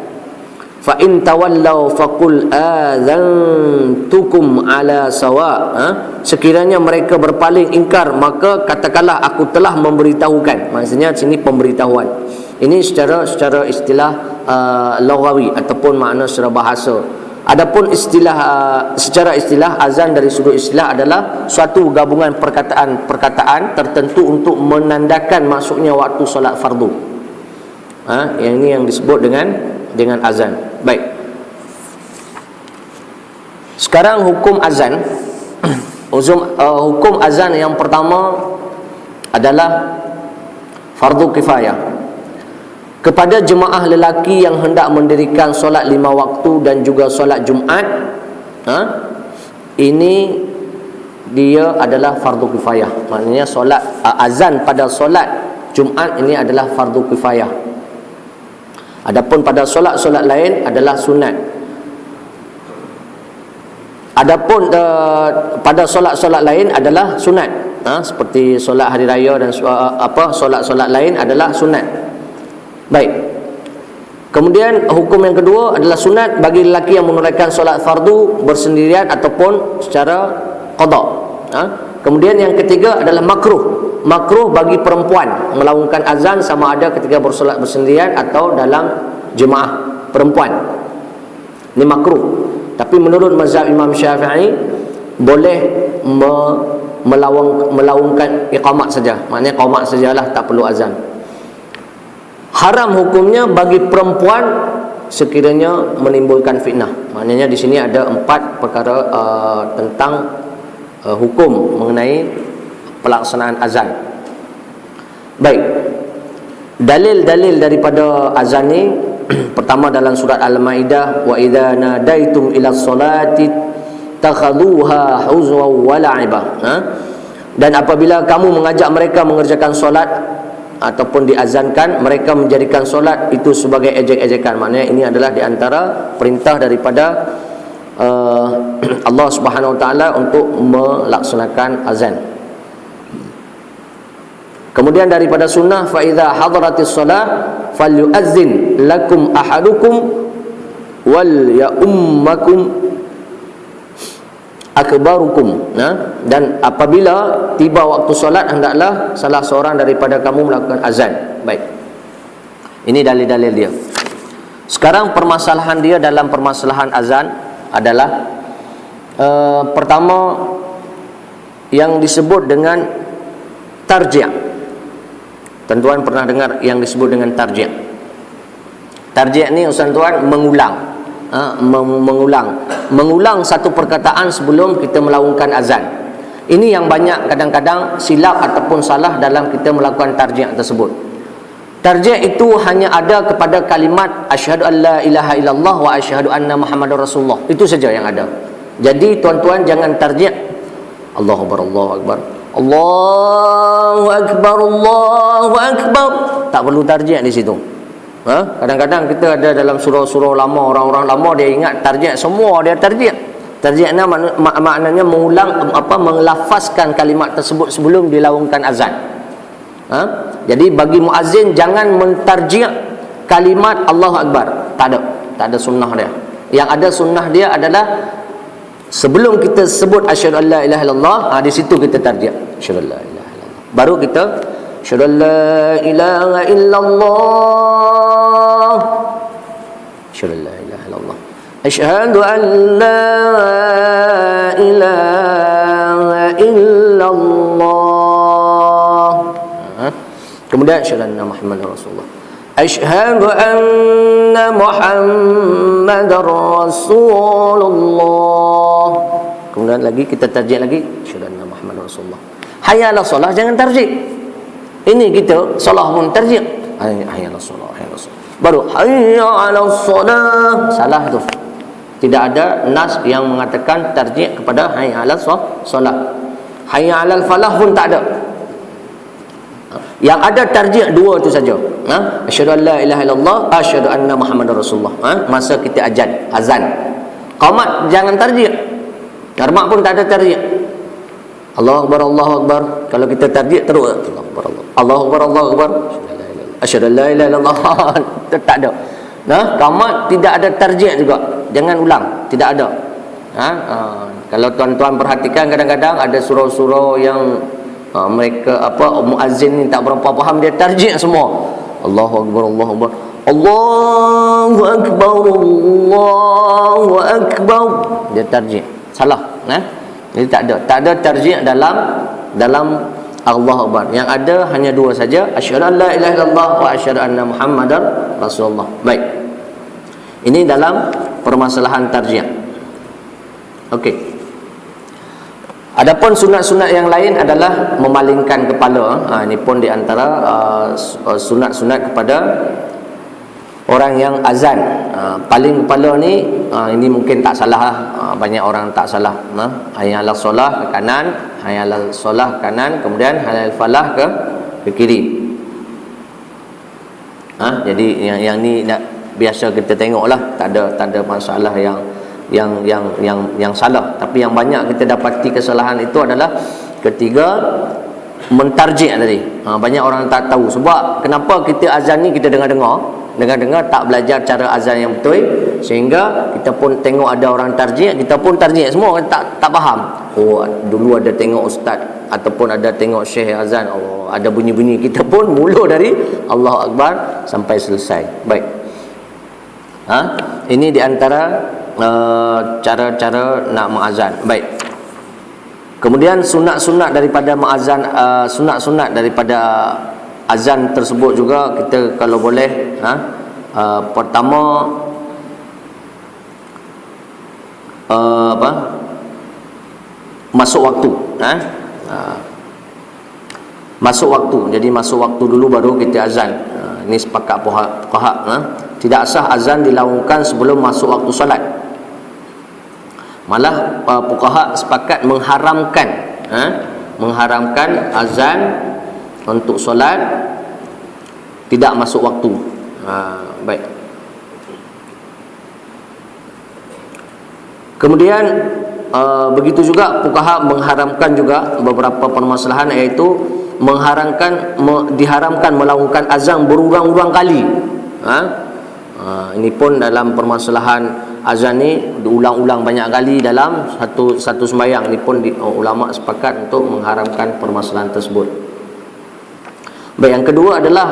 fa in tawallaw faqul adzantukum ala sawa. Sekiranya mereka berpaling ingkar, maka katakanlah aku telah memberitahukan. Maksudnya sini pemberitahuan. Ini secara istilah lughawi ataupun makna secara bahasa. Adapun secara istilah, azan dari sudut istilah adalah suatu gabungan perkataan tertentu untuk menandakan masuknya waktu solat fardu. Yang ini yang disebut dengan azan. Baik. Sekarang hukum azan. Hukum azan yang pertama adalah fardu kifayah. Kepada jemaah lelaki yang hendak mendirikan solat 5 waktu dan juga solat Jumaat, ini dia adalah fardu kifayah. Maknanya solat azan pada solat Jumaat ini adalah fardu kifayah. Adapun pada solat-solat lain adalah sunat. Adapun pada solat-solat lain adalah sunat. Seperti solat hari raya dan solat-solat lain adalah sunat. Baik. Kemudian hukum yang kedua adalah sunat bagi lelaki yang menunaikan solat fardu bersendirian ataupun secara qada. Kemudian yang ketiga adalah makruh. Makruh bagi perempuan melaungkan azan sama ada ketika bersolat bersendirian atau dalam jemaah perempuan. Ini makruh. Tapi menurut mazhab Imam Syafi'i boleh melaungkan iqamat saja. Maknanya qamat sajalah, tak perlu azan. Haram hukumnya bagi perempuan sekiranya menimbulkan fitnah. Maknanya di sini ada 4 perkara tentang hukum mengenai pelaksanaan azan. Baik. Dalil-dalil daripada azan ni pertama dalam surat Al-Maidah, wa idza nadaitum ila sholati takhaduha huzwa wa la'iba. Dan apabila kamu mengajak mereka mengerjakan solat, ataupun diazankan, mereka menjadikan solat itu sebagai ejek-ejekan. Maknanya ini adalah di antara perintah daripada Allah Subhanahu Wa Taala untuk melaksanakan azan. Kemudian daripada sunnah, fa idza hadaratis shalah falyu'azzin lakum ahadukum wal ya'ummakum akbarukum. Dan apabila tiba waktu solat, hendaklah salah seorang daripada kamu melakukan azan. Baik, ini dalil-dalil dia. Sekarang permasalahan dia dalam permasalahan azan adalah pertama yang disebut dengan tarji'. Tuan-tuan pernah dengar yang disebut dengan tarji'. Tarji' ni tuan-tuan mengulang, mengulang satu perkataan sebelum kita melaungkan azan. Ini yang banyak kadang-kadang silap ataupun salah dalam kita melakukan tarji' tersebut. Tarji' itu hanya ada kepada kalimat asyhadu an la ilaha illallah wa asyhadu anna muhammadar rasulullah. Itu saja yang ada. Jadi tuan-tuan jangan tarji' Allahu akbar, Allahu akbar, Allahu akbar, Allahu akbar. Tak perlu tarji' di situ. Kadang-kadang kita ada dalam surau-surau lama, orang-orang lama dia ingat tarji', semua dia tarji'. Tarji' ni maknanya mengulang melafazkan kalimat tersebut sebelum dilaungkan azan. Jadi bagi muazzin jangan mentarji' kalimat Allahu akbar. Tak ada sunnah dia. Yang ada sunnah dia adalah sebelum kita sebut asyhadu an la ilaha illallah, di situ kita tarji'. Asyhadu an la ilaha illallah. Baru kita asyhadu an la ilaha illallah. Asyhadu an la ilaha illallah. Asyhadu an la ilaha illallah. Kemudian asyhadu anna muhammadar rasulullah. Asyhadu anna muhammadar rasulullah. Kemudian lagi kita tarji' lagi asyhadu anna muhammadar rasulullah. Hayya 'alas shalah jangan tarji'. Ini kita solah pun tarji'. Hayya 'alas shalah, hayya 'alas shalah. Baru hayya 'alas shalah. Salah tu. Tidak ada nas yang mengatakan tarji' kepada hayya 'alas shalah. Hayya 'alal falah pun tak ada. Yang ada tarji' dua tu saja. Asyhadu an la ilaha illallah, asyhadu anna muhammadar rasulullah. Masa kita azan. Qamat jangan tarji'. Qarmak pun tak ada tarji'. Allahu akbar, Allahu akbar. Kalau kita tarji' terus Allahu akbar, Allahu akbar, Allahu akbar. Asyhadu an la ilaha illallah. Tak ada. Qamat tidak ada tarji' juga. Jangan ulang, tidak ada. Kalau tuan-tuan perhatikan kadang-kadang ada surau-surau yang mereka muazzin ni tak berapa faham, dia tarji' semua. Allahu akbar, Allahu akbar, Allahu akbar, Allahu akbar. Dia tarji'. Salah. Jadi tak ada tarji' dalam Allahu akbar. Yang ada hanya dua saja, asyhadu an la ilaha illallah wa asyhadu anna muhammadar rasulullah. Baik. Ini dalam permasalahan tarji'. Okey. Adapun sunat-sunat yang lain adalah memalingkan kepala. Ini pun di antara sunat-sunat kepada orang yang azan. Paling kepala ni ini mungkin tak salah. Banyak orang tak salah. Hayya 'alas shalah ke kanan, hayya 'alas shalah kanan, kemudian hayya 'alal falah ke kiri. Jadi yang ni biasa kita tengoklah, tak ada masalah yang salah. Tapi yang banyak kita dapati kesalahan itu adalah ketiga mentarji' tadi. Banyak orang tak tahu sebab kenapa kita azan ni kita dengar-dengar tak belajar cara azan yang betul, sehingga kita pun tengok ada orang tarji', kita pun tarji' semua tak faham. Dulu ada tengok ustaz ataupun ada tengok syekh azan, ada bunyi-bunyi, kita pun mula dari Allahu akbar sampai selesai. Baik. Ini di antara cara-cara nak mengazan. Baik. Kemudian sunat-sunat daripada mengazan, sunat-sunat daripada azan tersebut juga kita kalau boleh pertama masuk waktu. Masuk waktu. Jadi masuk waktu dulu baru kita azan. Ini sepakat fuqaha. Tidak sah azan dilaungkan sebelum masuk waktu solat. Malah fuqaha sepakat mengharamkan azan untuk solat tidak masuk waktu. Baik. Kemudian begitu juga fuqaha mengharamkan juga beberapa permasalahan, iaitu diharamkan melakukan azan berulang-ulang kali. Ini pun dalam permasalahan azan ni diulang-ulang banyak kali dalam satu sembahyang. Ini pun ulama sepakat untuk mengharamkan permasalahan tersebut. Baik, yang kedua adalah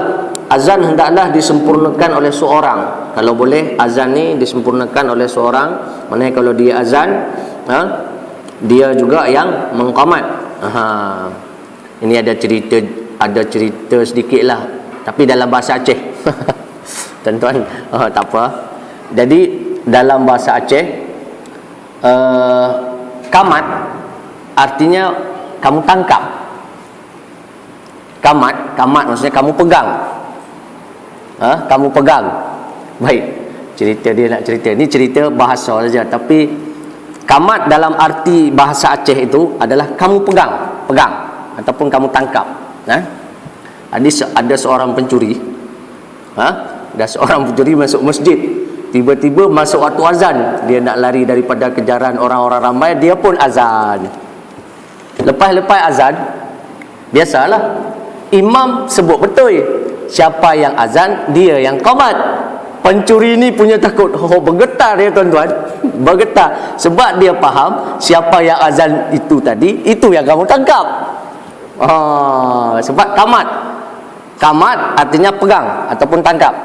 azan hendaklah disempurnakan oleh seorang. Kalau boleh azan ni disempurnakan oleh seorang, maknanya kalau dia azan, dia juga yang mengqamat. Ini ada cerita sedikit lah, tapi dalam bahasa Aceh. Tuan-tuan, tak apa. Jadi dalam bahasa Aceh, qamat artinya kamu tangkap. Qamat maksudnya kamu pegang. Kamu pegang. Baik, cerita dia nak cerita. Ini cerita bahasa saja, tapi qamat dalam arti bahasa Aceh itu adalah kamu pegang ataupun kamu tangkap. Ada seorang pencuri. Ada seorang pencuri masuk masjid. Tiba-tiba masuk waktu azan, dia nak lari daripada kejaran orang-orang ramai, dia pun azan. Lepas azan, biasalah imam sebut betul siapa yang azan, dia yang qamat. Pencuri ni punya takut, bergetar dia tuan-tuan, bergetar, sebab dia faham siapa yang azan itu tadi, itu yang kamu tangkap. Sebab qamat artinya pegang ataupun tangkap.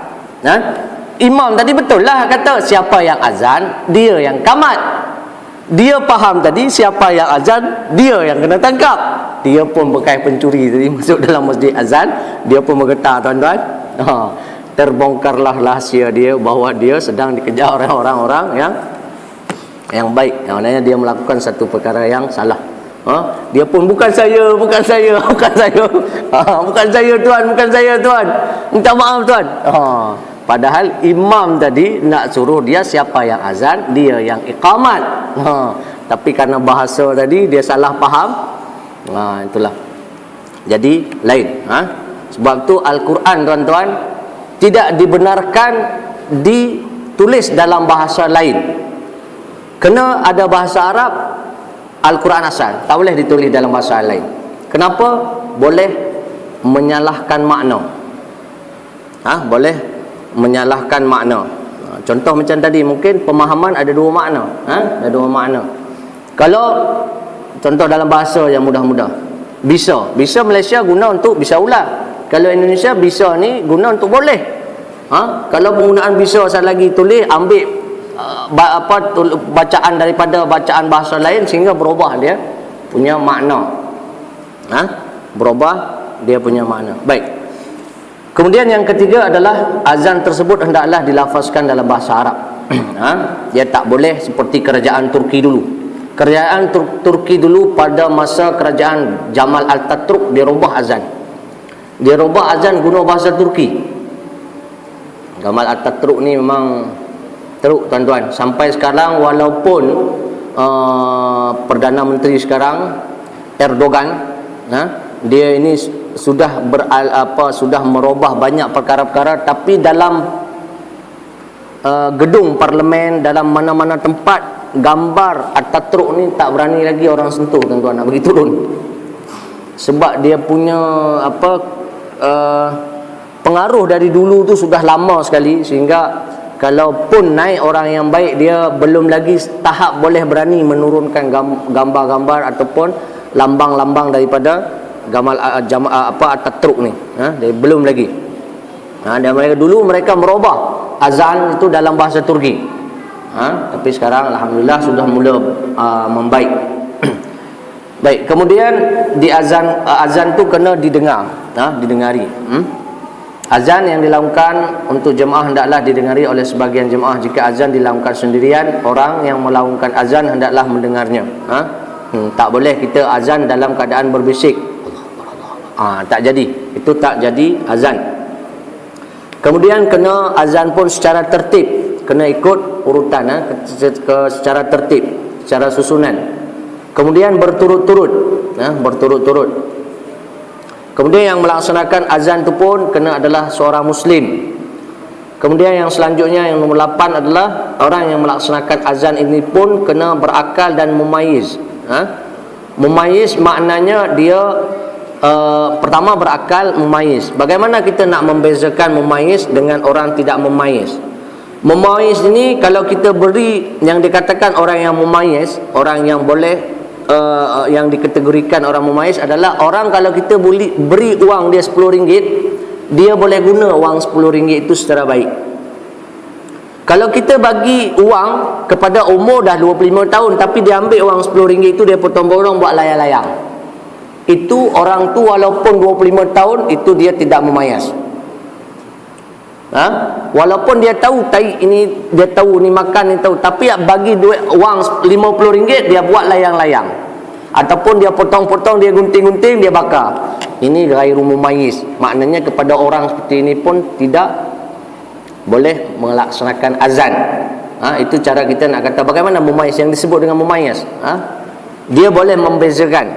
Imam tadi betul lah kata siapa yang azan, dia yang qamat. Dia faham tadi siapa yang azan, dia yang kena tangkap. Dia pun bekas pencuri tadi masuk dalam masjid azan, dia pun bergetar tuan-tuan. Terbongkarlah rahsia dia bahawa dia sedang dikejar orang-orang yang baik. Yang maknanya dia melakukan satu perkara yang salah. Dia pun bukan saya tuan, minta maaf tuan. Padahal imam tadi nak suruh dia siapa yang azan, dia yang iqamat. Tapi karena bahasa tadi dia salah faham. Itulah. Jadi lain. Sebab tu Al-Quran tuan-tuan tidak dibenarkan ditulis dalam bahasa lain. Kena ada bahasa Arab, Al-Quran asal. Tak boleh ditulis dalam bahasa lain. Kenapa? Boleh menyalahkan makna. Boleh menyalahkan makna. Contoh macam tadi, mungkin pemahaman ada dua makna. Ada dua makna. Kalau contoh dalam bahasa yang mudah-mudah, bisa Malaysia guna untuk bisa ular. Kalau Indonesia bisa ni guna untuk boleh. Kalau penggunaan bisa sekali lagi tulis, ambil bacaan daripada bacaan bahasa lain sehingga berubah dia punya makna. Berubah dia punya makna. Baik. Kemudian yang ketiga adalah azan tersebut hendaklah dilafazkan dalam bahasa Arab. Dia tak boleh seperti kerajaan Turki dulu. Kerajaan Turki dulu pada masa kerajaan Jamal Ataturk, dia rubah azan. Dia rubah azan guna bahasa Turki. Jamal Ataturk ni memang teruk tuan-tuan. Sampai sekarang walaupun Perdana Menteri sekarang Erdogan, dia ini sudah sudah merubah banyak perkara-perkara, tapi dalam gedung parlimen, dalam mana-mana tempat, gambar Ataturk ni tak berani lagi orang sentuh tuan-tuan, nak bagi turun. Sebab dia punya pengaruh dari dulu tu sudah lama sekali, sehingga kalaupun naik orang yang baik, dia belum lagi tahap boleh berani menurunkan gambar-gambar ataupun lambang-lambang daripada Ataturk ni. Dia belum lagi. Dan dulu mereka merubah azan itu dalam bahasa Turki. Tapi sekarang alhamdulillah sudah mula membaik. Baik, kemudian di azan tu kena didengari. Azan yang dilakukan untuk jemaah hendaklah didengari oleh sebagian jemaah. Jika azan dilakukan sendirian, orang yang melakukan azan hendaklah mendengarnya. Tak boleh kita azan dalam keadaan berbisik. Tak jadi. Itu tak jadi azan. Kemudian kena azan pun secara tertib, kena ikut urutan, secara tertib, secara susunan. Kemudian berturut-turut. Kemudian yang melaksanakan azan itu pun kena adalah seorang Muslim. Kemudian yang selanjutnya yang nombor 8 adalah orang yang melaksanakan azan ini pun kena berakal dan mumayyiz. Mumayyiz maknanya dia pertama berakal, mumayyiz. Bagaimana kita nak membezakan mumayyiz dengan orang tidak mumayyiz? Mumayyiz ini kalau kita beri yang dikatakan orang yang mumayyiz, orang yang boleh yang dikategorikan orang mumayyiz adalah orang kalau kita beri uang dia RM10, dia boleh guna uang RM10 itu secara baik. Kalau kita bagi uang kepada umur dah 25 tahun tapi dia ambil uang RM10 itu, dia potong-potong buat layang-layang, itu orang tu walaupun 25 tahun itu dia tidak memayas. Walaupun dia tahu ini, dia tahu ni makan ni tahu, tapi bagi duit uang RM50 dia buat layang-layang, ataupun dia potong-potong, dia gunting-gunting, dia bakar. Ini ghairu mumayyiz. Maknanya kepada orang seperti ini pun tidak boleh melaksanakan azan. Itu cara kita nak kata bagaimana mumayyiz, yang disebut dengan mumayyiz. Dia boleh membezakan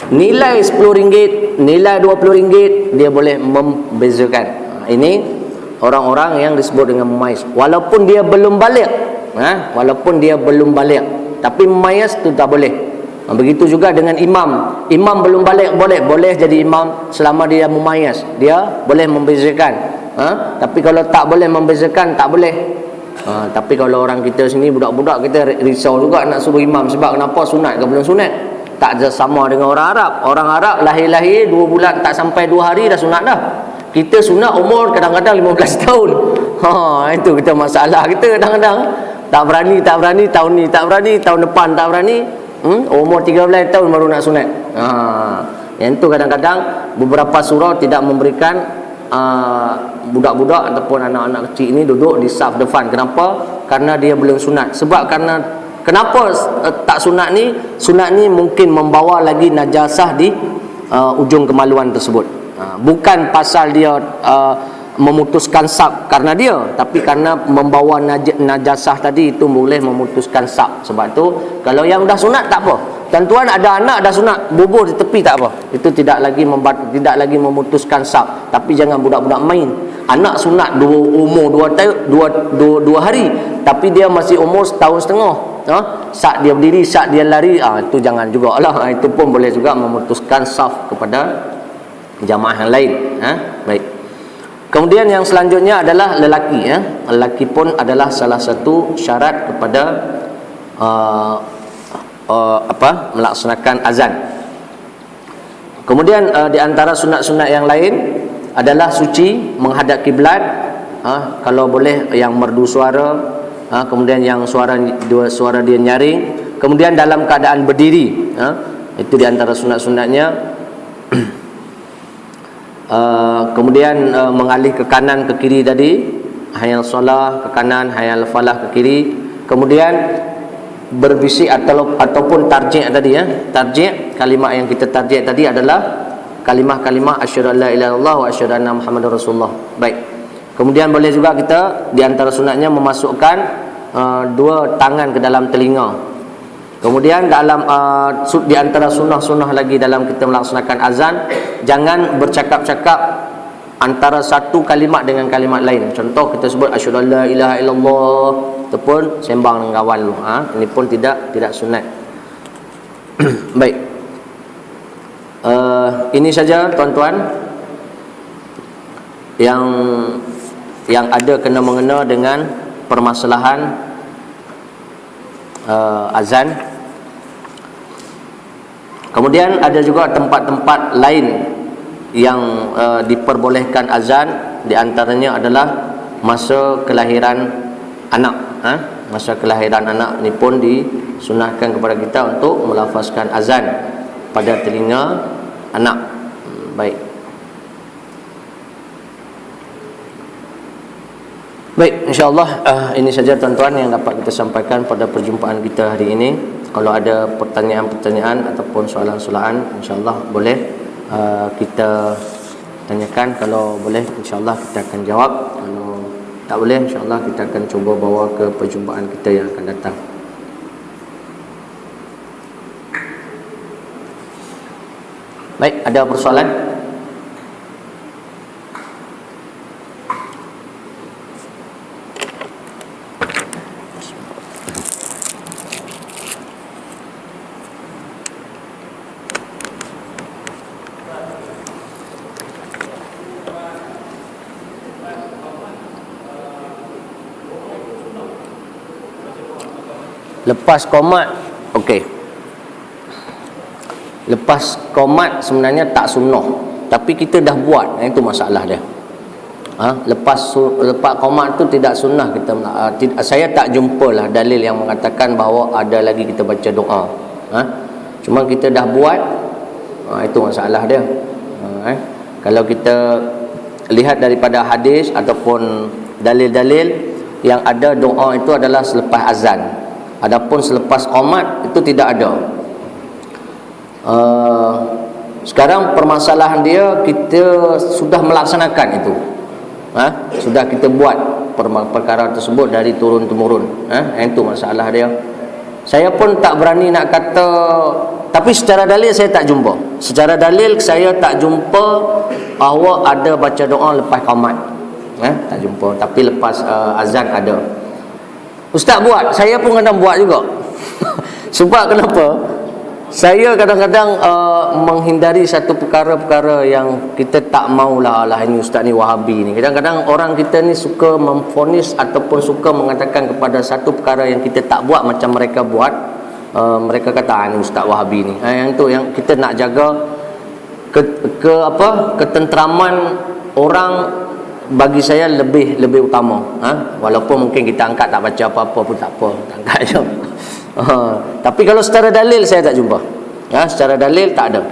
nilai RM10, nilai RM20, dia boleh membezakan. Ini orang-orang yang disebut dengan mumayyiz. Walaupun dia belum balik, walaupun dia belum balik, tapi mumayyiz itu tak boleh. Begitu juga dengan imam. Imam belum balik boleh jadi imam selama dia mumayyiz, dia boleh membezakan. Tapi kalau tak boleh membezakan, tak boleh. Tapi kalau orang kita sini, budak-budak kita risau juga nak suruh imam. Sebab kenapa? Sunat ke belum sunat? Tak sama dengan orang Arab. Orang Arab lahir-lahir 2 bulan tak sampai 2 hari dah sunat dah. Kita sunat umur kadang-kadang 15 tahun. Itu kita masalah kita kadang-kadang. Tak berani, tahun ni tak berani, tahun depan tak berani. Umur 13 tahun baru nak sunat. Yang tu kadang-kadang beberapa surau tidak memberikan budak-budak ataupun anak-anak kecil ini duduk di saf depan. Kenapa? Karena dia belum sunat. Sebab kenapa tak sunat ni? Sunat ni mungkin membawa lagi najasah di ujung kemaluan tersebut. Bukan pasal dia memutuskan saf karena dia, tapi karena membawa najasah tadi itu boleh memutuskan saf. Sebab tu kalau yang dah sunat tak apa. Tuan-tuan ada anak dah sunat, bubuh di tepi tak apa. Itu tidak lagi memutuskan saf. Tapi jangan budak-budak main. Anak sunat umur 2 hari, tapi dia masih umur 1.5 tahun. Saat dia berdiri, saat dia lari, itu jangan jugalah. Itu pun boleh juga memutuskan saf kepada jamaah yang lain. Baik. Kemudian yang selanjutnya adalah lelaki. Lelaki pun adalah salah satu syarat kepada melaksanakan azan. Kemudian di antara sunat-sunat yang lain adalah suci, menghadap kiblat. Kalau boleh yang merdu suara. Kemudian yang suara dia nyaring. Kemudian dalam keadaan berdiri. Itu di antara sunat-sunatnya. Kemudian mengalih ke kanan ke kiri tadi, hayal solah ke kanan, hayal falah ke kiri. Kemudian berbisik ataupun tarjih tadi, tarjih, kalimat yang kita tarjih tadi adalah kalimah-kalimah asyhadu an la ilaha illallah wa asyhadu anna muhammadar rasulullah. Baik. Kemudian boleh juga kita di antara sunatnya memasukkan 2 tangan ke dalam telinga. Kemudian dalam di antara sunnah-sunnah lagi dalam kita melaksanakan azan, jangan bercakap-cakap antara satu kalimat dengan kalimat lain. Contoh kita sebut asyhadu an la ilaha illallah, itu pun sembang dengan kawan lu. Ini pun tidak sunat. Baik. Ini saja tuan-tuan yang ada kena mengena dengan permasalahan azan. Kemudian ada juga tempat-tempat lain yang diperbolehkan azan. Di antaranya adalah masa kelahiran anak. Masa kelahiran anak ni pun disunahkan kepada kita untuk melafazkan azan pada telinga anak. Baik. Baik, insya-Allah ini saja tuan-tuan yang dapat kita sampaikan pada perjumpaan kita hari ini. Kalau ada pertanyaan-pertanyaan ataupun soalan-soalan, insya-Allah boleh kita tanyakan. Kalau boleh, insya-Allah kita akan jawab. Kalau tak boleh, insya-Allah kita akan cuba bawa ke perjumpaan kita yang akan datang. Baik, ada persoalan? Lepas qomat, okey. Lepas qomat sebenarnya tak sunnah, tapi kita dah buat, itu masalah dia. Lepas qomat tu tidak sunnah kita. Saya tak jumpalah dalil yang mengatakan bahawa ada lagi kita baca doa. Cuma kita dah buat, itu masalah dia. Kalau kita lihat daripada hadis ataupun dalil-dalil yang ada, doa itu adalah selepas azan. Adapun selepas qomat itu tidak ada. Sekarang permasalahan dia, kita sudah melaksanakan itu. Sudah kita buat perkara tersebut dari turun-temurun. Itu masalah dia. Saya pun tak berani nak kata, tapi secara dalil saya tak jumpa. Secara dalil saya tak jumpa bahawa ada baca doa lepas qomat. Tak jumpa. Tapi lepas azan ada. Ustaz buat, saya pun kadang buat juga. Sebab kenapa? Saya kadang-kadang menghindari satu perkara-perkara yang kita tak maulah, ini ustaz ni Wahabi ni. Kadang-kadang orang kita ni suka memfonis ataupun suka mengatakan kepada satu perkara yang kita tak buat macam mereka buat. Mereka kata ni ustaz Wahabi ni. Yang tu yang kita nak jaga ketenteraman orang. Bagi saya lebih utama. Walaupun mungkin kita angkat tak baca apa-apa pun tak apa, tak angkat je. Tapi kalau secara dalil saya tak jumpa. Secara dalil tak ada.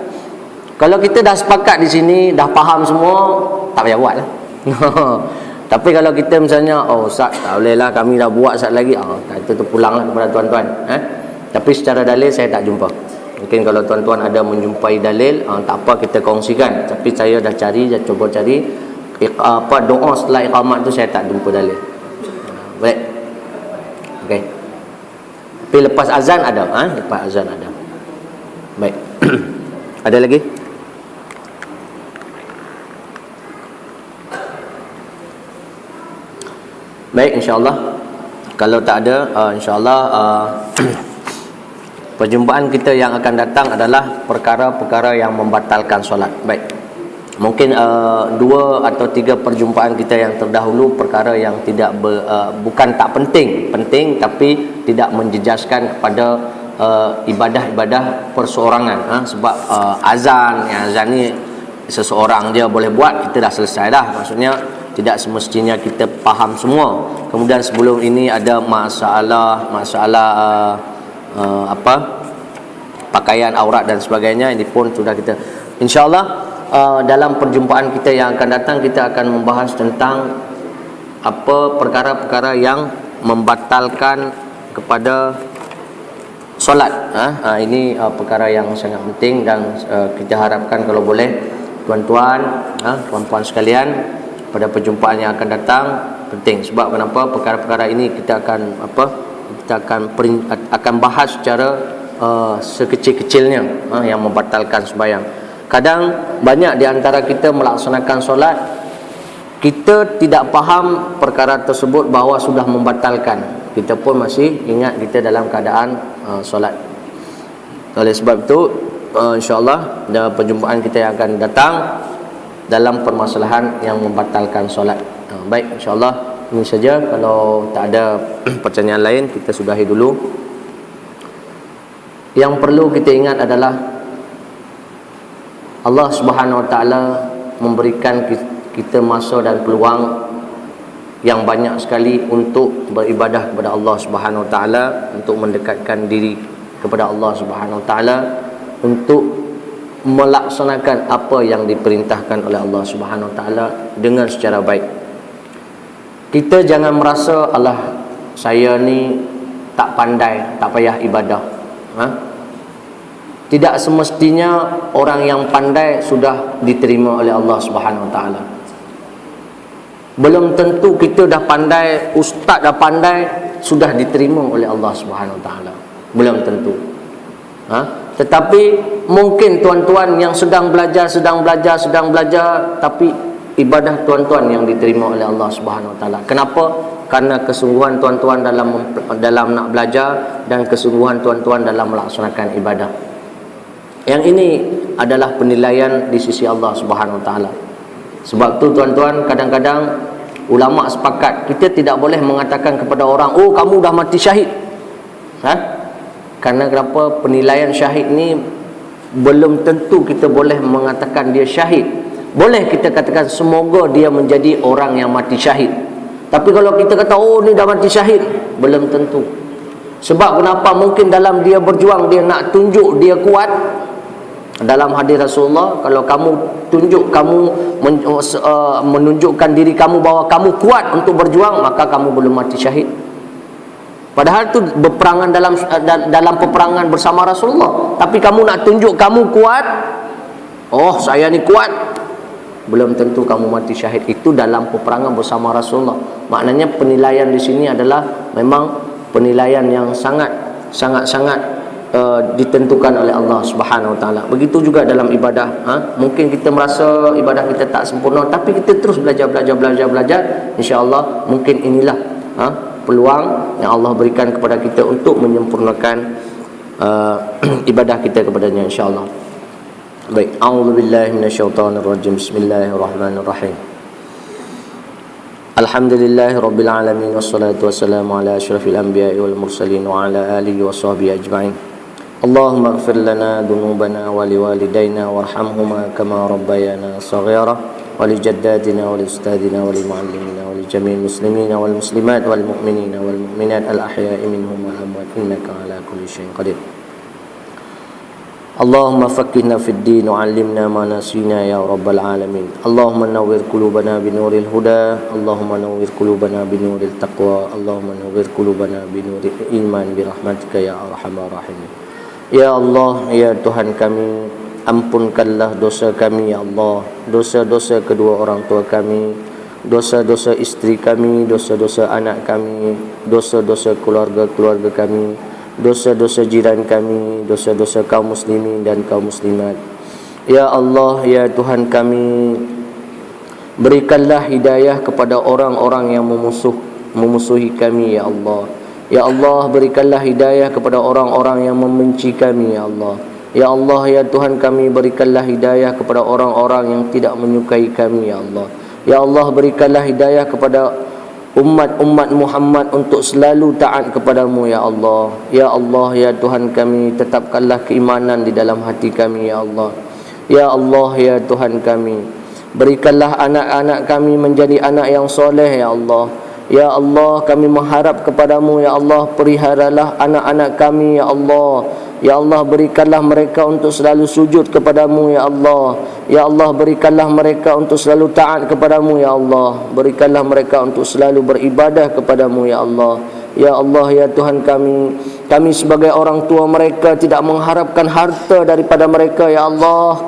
Kalau kita dah sepakat di sini, dah faham semua, tak payah buat lah. Tapi kalau kita misalnya, Ustaz tak boleh lah, kami dah buat sat lagi, itu pulanglah kepada tuan-tuan. Tapi secara dalil saya tak jumpa. Mungkin kalau tuan-tuan ada menjumpai dalil, tak apa, kita kongsikan. Tapi saya dah cari, dah cuba cari doa setelah iqamat tu saya tak jumpa dalil. Baik. Okey. Tapi lepas azan ada, lepas azan ada. Baik. Ada lagi? Baik, insya-Allah. Kalau tak ada, insya-Allah perjumpaan kita yang akan datang adalah perkara-perkara yang membatalkan solat. Baik. Mungkin 2 atau 3 perjumpaan kita yang terdahulu perkara yang tidak bukan tak penting tapi tidak menjejaskan kepada ibadah-ibadah perseorangan. Sebab azan ni seseorang dia boleh buat, kita dah selesai dah. Maksudnya tidak semestinya kita faham semua. Kemudian sebelum ini ada masalah pakaian aurat dan sebagainya. Ini pun sudah kita, insya-Allah dalam perjumpaan kita yang akan datang kita akan membahas tentang apa perkara-perkara yang membatalkan kepada solat. Ini perkara yang sangat penting dan kita harapkan kalau boleh tuan-tuan, puan-puan sekalian, pada perjumpaan yang akan datang penting. Sebab kenapa? Perkara-perkara ini kita akan bahas secara sekecil-kecilnya yang membatalkan sembahyang. Kadang banyak di antara kita melaksanakan solat, kita tidak faham perkara tersebut bahawa sudah membatalkan. Kita pun masih ingat kita dalam keadaan solat. Oleh sebab itu, insya-Allah dalam perjumpaan kita yang akan datang dalam permasalahan yang membatalkan solat. Baik, insya-Allah ini saja. Kalau tak ada pertanyaan lain, kita sudahi dulu. Yang perlu kita ingat adalah Allah Subhanahu Wa Taala memberikan kita masa dan peluang yang banyak sekali untuk beribadah kepada Allah Subhanahu Wa Taala, untuk mendekatkan diri kepada Allah Subhanahu Wa Taala, untuk melaksanakan apa yang diperintahkan oleh Allah Subhanahu Wa Taala dengan secara baik. Kita jangan merasa saya ni tak pandai, tak payah ibadah. Tidak semestinya orang yang pandai sudah diterima oleh Allah Subhanahu Wa Taala. Belum tentu kita dah pandai, ustaz dah pandai, sudah diterima oleh Allah Subhanahu Wa Taala. Belum tentu. Tetapi mungkin tuan-tuan yang sedang belajar, tapi ibadah tuan-tuan yang diterima oleh Allah Subhanahu Wa Taala. Kenapa? Karena kesungguhan tuan-tuan dalam nak belajar dan kesungguhan tuan-tuan dalam melaksanakan ibadah. Yang ini adalah penilaian di sisi Allah Subhanahu Wa Taala. Sebab tu tuan-tuan, kadang-kadang ulama sepakat kita tidak boleh mengatakan kepada orang, oh kamu dah mati syahid. Karena kenapa? Penilaian syahid ni belum tentu kita boleh mengatakan dia syahid. Boleh kita katakan semoga dia menjadi orang yang mati syahid. Tapi kalau kita kata oh ni dah mati syahid, belum tentu. Sebab kenapa? Mungkin dalam dia berjuang, dia nak tunjuk dia kuat. Dalam hadis Rasulullah, kalau kamu tunjuk, kamu menunjukkan diri kamu bahawa kamu kuat untuk berjuang, maka kamu belum mati syahid. Padahal tu berperangan dalam peperangan bersama Rasulullah. Tapi kamu nak tunjuk kamu kuat, oh saya ni kuat, belum tentu kamu mati syahid. Itu dalam peperangan bersama Rasulullah. Maknanya penilaian di sini adalah memang penilaian yang sangat ditentukan oleh Allah Subhanahu Wa Taala. Begitu juga dalam ibadah. Mungkin kita merasa ibadah kita tak sempurna, tapi kita terus belajar. Insya-Allah mungkin inilah peluang yang Allah berikan kepada kita untuk menyempurnakan ibadah kita kepadanya, insya-Allah. Baik, a'udzubillahi minasyaitonirrajim. Bismillahirrahmanirrahim. Alhamdulillahirabbil alamin wassalatu wassalamu ala asyrafil anbiya'i wal mursalin wa ala alihi washabbihi ajma'in. Allahumma ighfir lana dhunubana wa liwalidayna warhamhuma kama rabbayana shaghira wa lijaddatina wa liustadina wa limuallimina wa lijami'il muslimina wal muslimat wal mu'minina wal mu'minat al ahya'i minhum wal amwat innaka ala kulli syai'in qadir. Allahumma faqqihna fid din wa 'allimna ma nasina ya rabbal alamin. Allahumma nawwir qulubana binuril huda, Allahumma nawwir qulubana binuril taqwa, Allahumma nawwir qulubana binuril iman bi rahmatika ya arhamar rahimin. Ya Allah, ya Tuhan kami, ampunkanlah dosa kami ya Allah, dosa-dosa kedua orang tua kami, dosa-dosa isteri kami, dosa-dosa anak kami, dosa-dosa keluarga-keluarga kami, dosa-dosa jiran kami, dosa-dosa kaum muslimin dan kaum muslimat. Ya Allah, ya Tuhan kami, berikanlah hidayah kepada orang-orang yang memusuhi kami ya Allah. Ya Allah, berikanlah hidayah kepada orang-orang yang membenci kami ya Allah. Ya Allah, ya Tuhan kami, berikanlah hidayah kepada orang-orang yang tidak menyukai kami ya Allah. Ya Allah, berikanlah hidayah kepada umat-umat Muhammad untuk selalu taat kepadamu ya Allah. Ya Allah, ya Tuhan kami, tetapkanlah keimanan di dalam hati kami ya Allah. Ya Allah, ya Tuhan kami, berikanlah anak-anak kami menjadi anak yang soleh ya Allah. Ya Allah, kami mengharap kepadamu ya Allah, peliharalah anak-anak kami ya Allah. Ya Allah, berikanlah mereka untuk selalu sujud kepadamu ya Allah. Ya Allah, berikanlah mereka untuk selalu taat kepadamu ya Allah. Berikanlah mereka untuk selalu beribadah kepadamu ya Allah. Ya Allah, ya Tuhan kami sebagai orang tua mereka tidak mengharapkan harta daripada mereka ya Allah.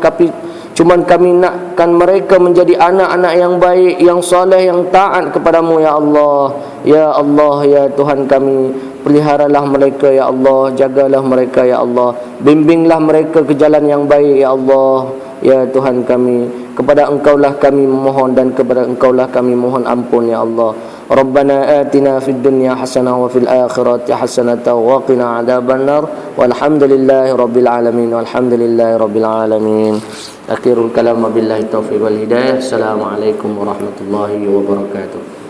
Cuman kami nakkan mereka menjadi anak-anak yang baik, yang soleh, yang taat kepadamu ya Allah. Ya Allah, ya Tuhan kami, peliharalah mereka ya Allah, jagalah mereka ya Allah, bimbinglah mereka ke jalan yang baik ya Allah. Ya Tuhan kami, kepada Engkaulah kami memohon dan kepada Engkaulah kami mohon ampun ya Allah. Rabbana atina fid dunya hasanah wa fil akhirati hasanah wa qina adzabannar. Walhamdulillahi rabbil alamin. Walhamdulillahi rabbil alamin. Akhirul kalam billahi taufiq wal hidayah. Assalamualaikum warahmatullahi wabarakatuh.